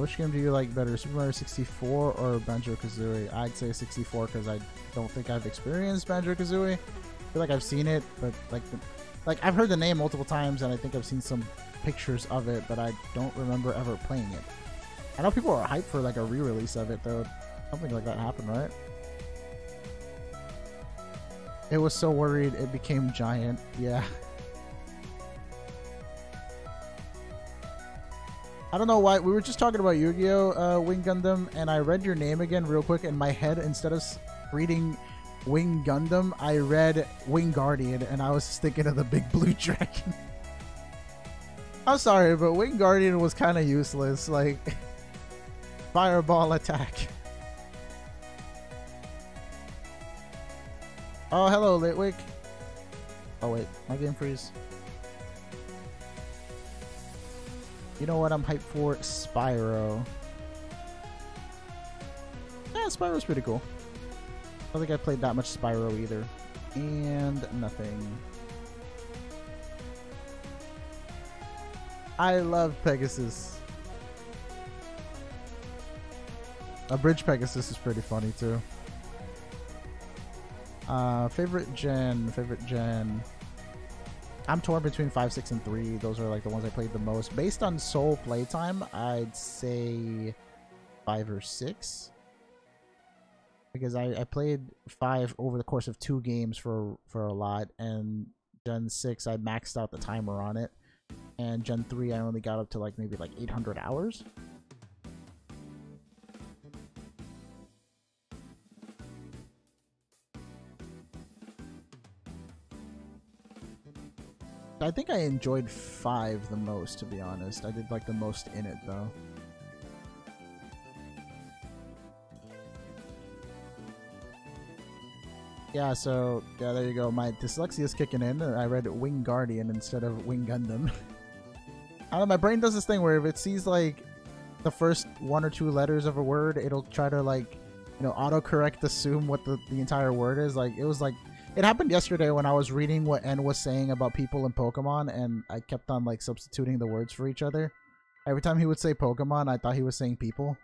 Which game do you like better, Super Mario 64 or Banjo-Kazooie? I'd say 64 because I don't think I've experienced Banjo-Kazooie. I feel like I've seen it, but like I've heard the name multiple times and I think I've seen some pictures of it, but I don't remember ever playing it. I know people are hyped for like a re-release of it though. Something like that happened, right? It was so worried it became giant. Yeah. I don't know why. We were just talking about Yu-Gi-Oh! Wing Gundam, and I read your name again real quick in my head. Instead of reading Wing Gundam, I read Wing Guardian, and I was just thinking of the big blue dragon. I'm sorry, but Wing Guardian was kind of useless. Like, fireball attack. Oh, hello, Litwick. Oh, wait. My game freeze. You know what I'm hyped for? Spyro. Yeah, Spyro's pretty cool. I don't think I played that much Spyro either. And nothing. I love Pegasus. A Bridge Pegasus is pretty funny too. Favorite gen. I'm torn between 5, 6, and 3. Those are like the ones I played the most. Based on sole playtime, I'd say 5 or 6. Because I played 5 over the course of 2 games for a lot, and Gen 6 I maxed out the timer on it, and Gen 3 I only got up to like maybe like 800 hours. I think I enjoyed 5 the most, to be honest. I did like the most in it though. Yeah, so yeah, there you go. My dyslexia is kicking in. I read Wing Guardian instead of Wing Gundam. I don't know, my brain does this thing where if it sees like the first 1 or 2 letters of a word, it'll try to like, you know, autocorrect assume what the entire word is. Like it was like it happened yesterday when I was reading what N was saying about people in Pokemon, and I kept on like substituting the words for each other. Every time he would say Pokemon, I thought he was saying people.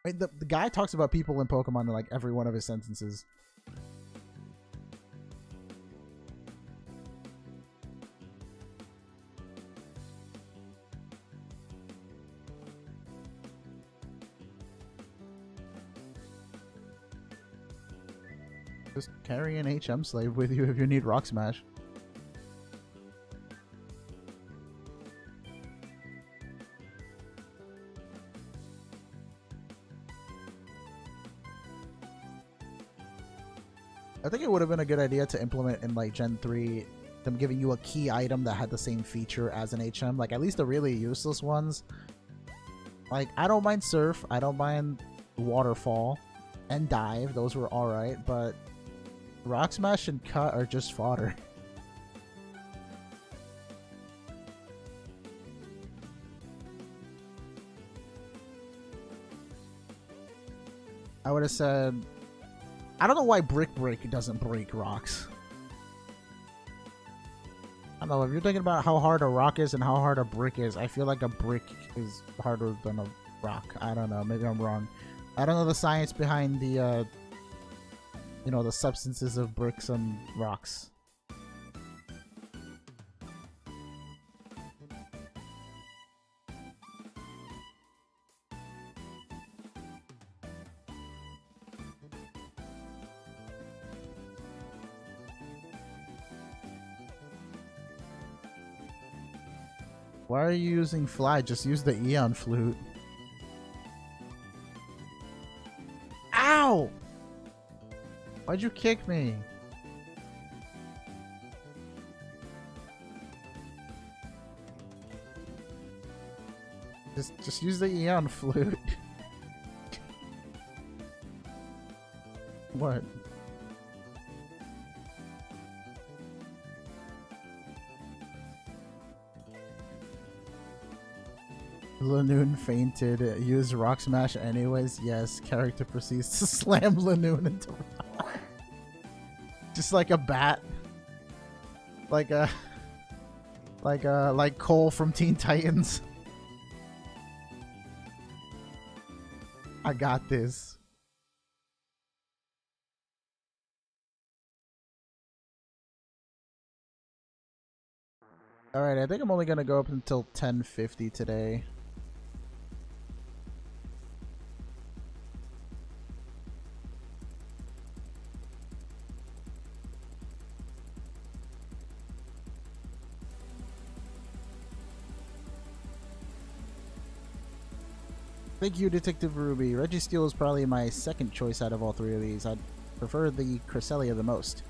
Wait, the guy talks about people in Pokemon in like every one of his sentences. Just carry an HM slave with you if you need Rock Smash. I think it would have been a good idea to implement in like Gen 3 them giving you a key item that had the same feature as an HM. Like at least the really useless ones. Like I don't mind Surf, I don't mind Waterfall and Dive. Those were alright, but Rock Smash and Cut are just fodder. I would have said... I don't know why Brick Break doesn't break rocks. I don't know, if you're thinking about how hard a rock is and how hard a brick is, I feel like a brick is harder than a rock. I don't know, maybe I'm wrong. I don't know the science behind the, you know, the substances of bricks and rocks. Why are you using Fly? Just use the Eon Flute. Ow! Why'd you kick me? Just use the Eon Flute. What? Lanoon fainted. Use rock smash anyways. Yes. Character proceeds to slam Lanoon into just like a bat. Like Cole from Teen Titans. I got this. Alright, I think I'm only gonna go up until 10:50 today. Thank you, Detective Ruby. Registeel is probably my second choice out of all three of these. I'd prefer the Cresselia the most.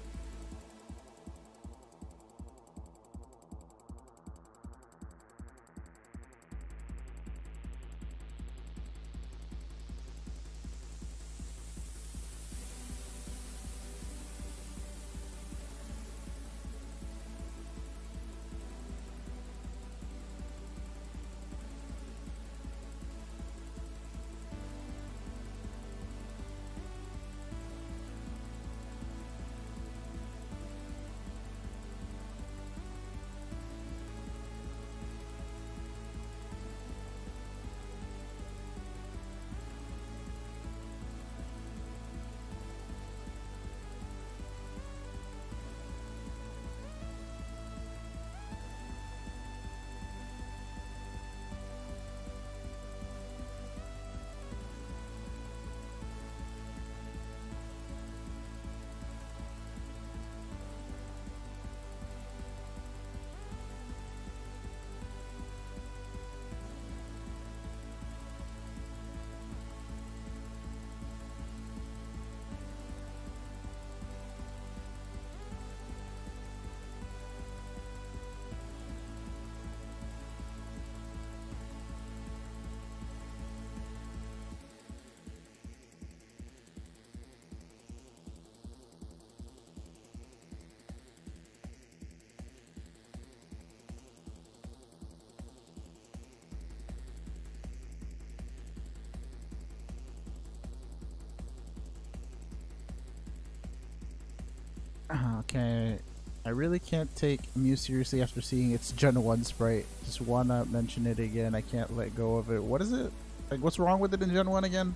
Okay, I really can't take Mew seriously after seeing its Gen 1 sprite. Just wanna mention it again. I can't let go of it. What is it? Like, what's wrong with it in Gen 1 again?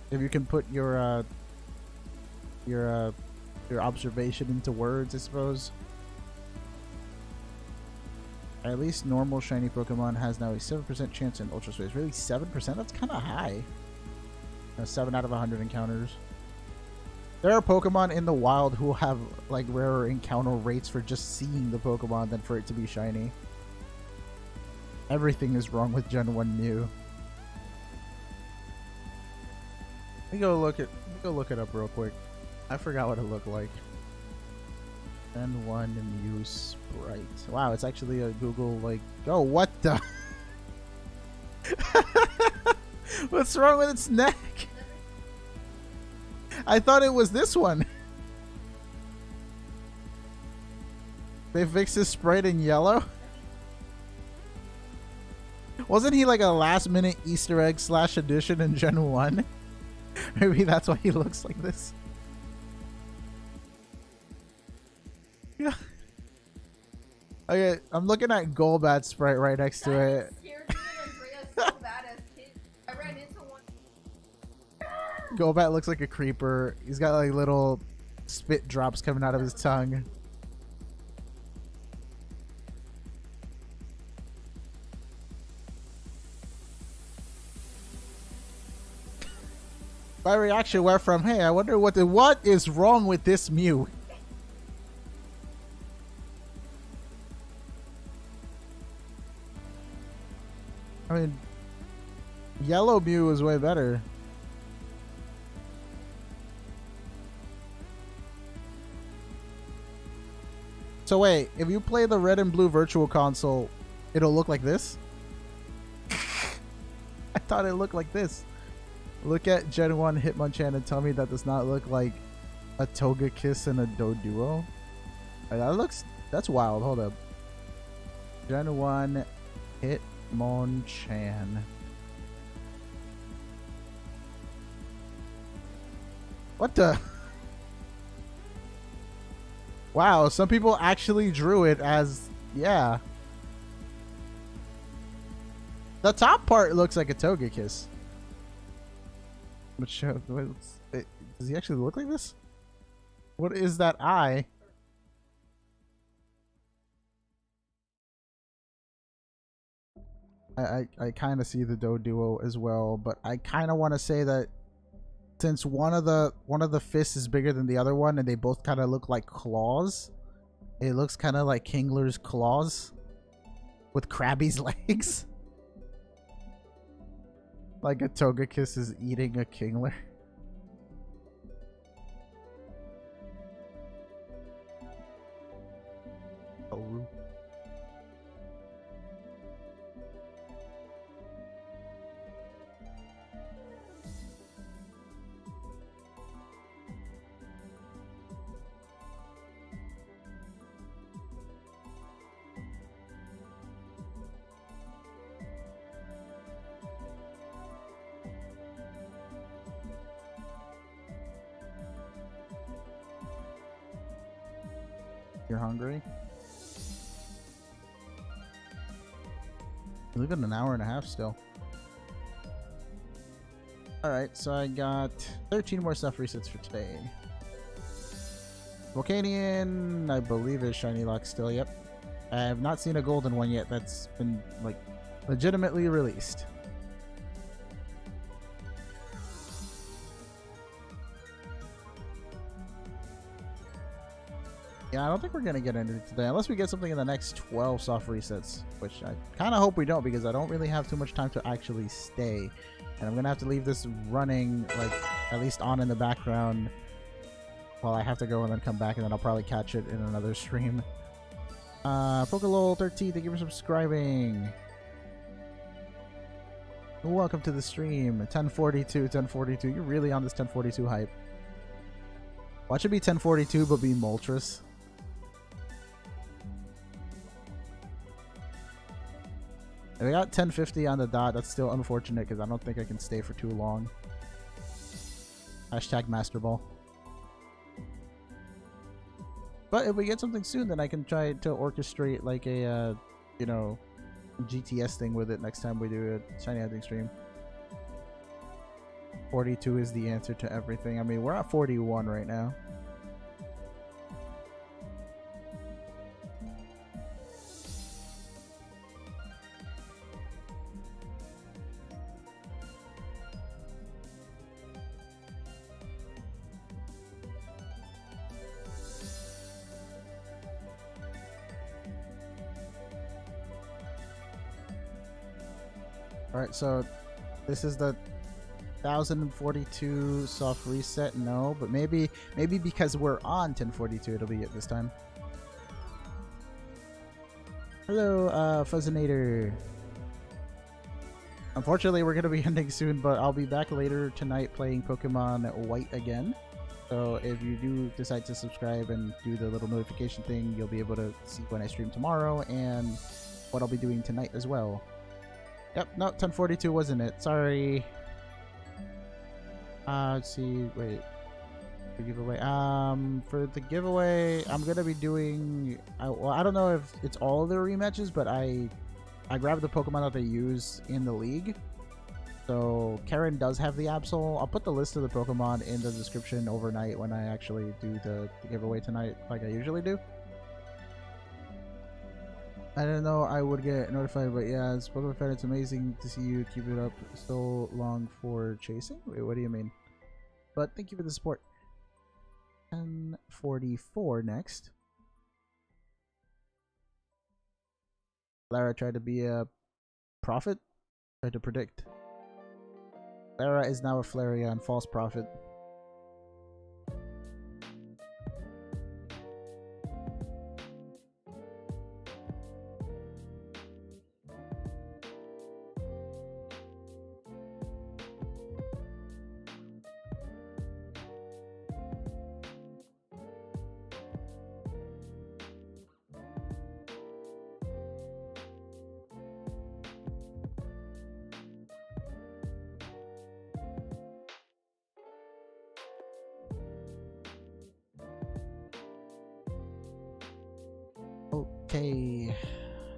If you can put your observation into words, I suppose. At least normal shiny Pokemon has now a 7% chance in Ultra Space. Really, 7%? That's kind of high. 7 out of 100 encounters. There are Pokemon in the wild who have like rarer encounter rates for just seeing the Pokemon than for it to be shiny. Everything is wrong with Gen 1 Mew. Let me go look it up real quick. I forgot what it looked like. Gen 1 Mew sprite. Wow, it's actually a Google like. Oh, what the? What's wrong with its neck? I thought it was this one. They fixed his sprite in yellow. Wasn't he like a last minute Easter egg / addition in Gen 1? Maybe that's why he looks like this. Yeah. Okay, I'm looking at Golbat's sprite right next to it. Golbat looks like a creeper. He's got like little spit drops coming out of his tongue. My reaction went from, hey, I wonder what is wrong with this Mew? I mean, yellow Mew is way better. So wait, if you play the red and blue virtual console, it'll look like this? I thought it looked like this. Look at Gen 1 Hitmonchan and tell me that does not look like a Togekiss and a Doduo. That's wild. Hold up. Gen 1 Hitmonchan. Mon-chan. What the? Wow, some people actually drew it as, yeah. The top part looks like a Togekiss. Which does he actually look like this? What is that eye? I kind of see the Doduo as well, but I kind of want to say that since one of the fists is bigger than the other one, and they both kind of look like claws, it looks kind of like Kingler's claws with Krabby's legs. Like a Togekiss is eating a Kingler. Oh. You're hungry? Look at an hour and a half still. Alright, so I got 13 more stuff resets for today. Volcanion, I believe is Shiny Lock still, yep. I have not seen a golden one yet that's been, like, legitimately released. Yeah, I don't think we're going to get into it today, unless we get something in the next 12 soft resets, which I kind of hope we don't, because I don't really have too much time to actually stay. And I'm going to have to leave this running, like, at least on in the background while I have to go and then come back, and then I'll probably catch it in another stream. PokeLol13, thank you for subscribing. Welcome to the stream. 1042. You're really on this 1042 hype. Watch it be 1042, but be Moltres. If I got 1050 on the dot, that's still unfortunate because I don't think I can stay for too long. Hashtag Master Ball. But if we get something soon, then I can try to orchestrate like a, you know, GTS thing with it next time we do a Shiny Hunting stream. 42 is the answer to everything. I mean, we're at 41 right now. Alright, so this is the 1042 soft reset. No, but maybe because we're on 1042 it'll be it this time. Hello, Fuzzinator. Unfortunately, we're gonna be ending soon, but I'll be back later tonight playing Pokemon White again. So if you do decide to subscribe and do the little notification thing, you'll be able to see when I stream tomorrow and what I'll be doing tonight as well. Yep, no, 1042 wasn't it. Sorry. Let's see. Wait. The giveaway. For the giveaway, I'm gonna be doing. Well, I don't know if it's all of the rematches, but I grabbed the Pokemon that they use in the league. So Karen does have the Absol. I'll put the list of the Pokemon in the description overnight when I actually do the giveaway tonight, like I usually do. I didn't know I would get notified, but yeah, as Pokemon fan, it's amazing to see you keep it up so long for chasing. Wait, what do you mean? But thank you for the support. 1044 next. Lara tried to be a prophet. Tried to predict. Lara is now a Flareon, false prophet. Okay.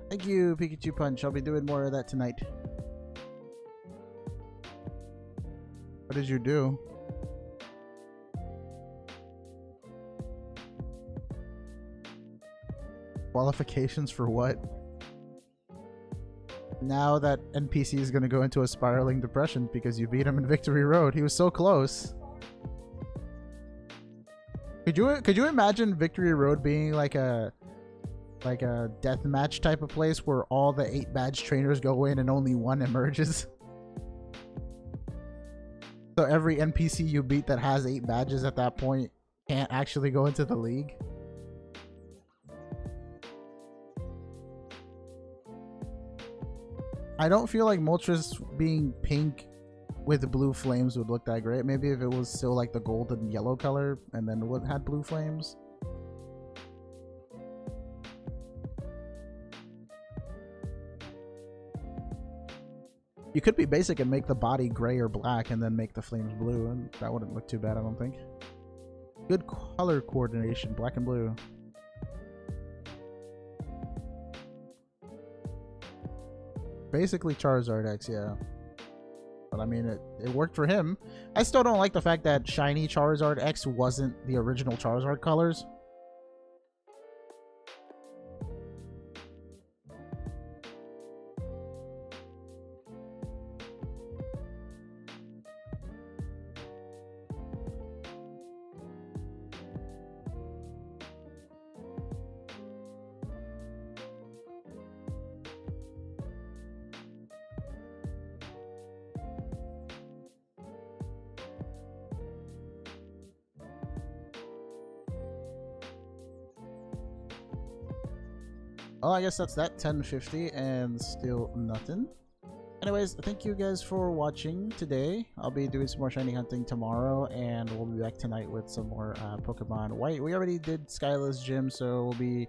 Thank you, Pikachu Punch. I'll be doing more of that tonight. What did you do? Qualifications for what? Now that NPC is going to go into a spiraling depression because you beat him in Victory Road. He was so close. Could you imagine Victory Road being like a deathmatch type of place where all the 8 badge trainers go in and only one emerges? So every NPC you beat that has 8 badges at that point can't actually go into the league. I don't feel like Moltres being pink with blue flames would look that great. Maybe if it was still like the gold and yellow color and then it had blue flames. You could be basic and make the body gray or black and then make the flames blue, and that wouldn't look too bad, I don't think. Good color coordination, black and blue. Basically Charizard X, yeah. But I mean, it worked for him. I still don't like the fact that shiny Charizard X wasn't the original Charizard colors. Well, I guess that's that. 10:50 and still nothing. Anyways, thank you guys for watching today. I'll be doing some more shiny hunting tomorrow, and we'll be back tonight with some more Pokemon White. We already did Skyla's gym, so we'll be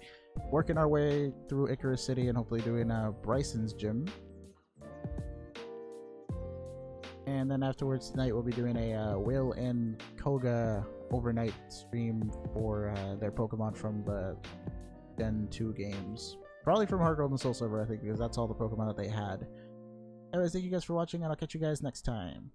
working our way through Icarus City and hopefully doing Bryson's gym. And then afterwards tonight we'll be doing a Will and Koga overnight stream for their Pokemon from the Gen 2 games. Probably from Heart Gold and Soul Silver, I think, because that's all the Pokemon that they had. Anyways, thank you guys for watching, and I'll catch you guys next time.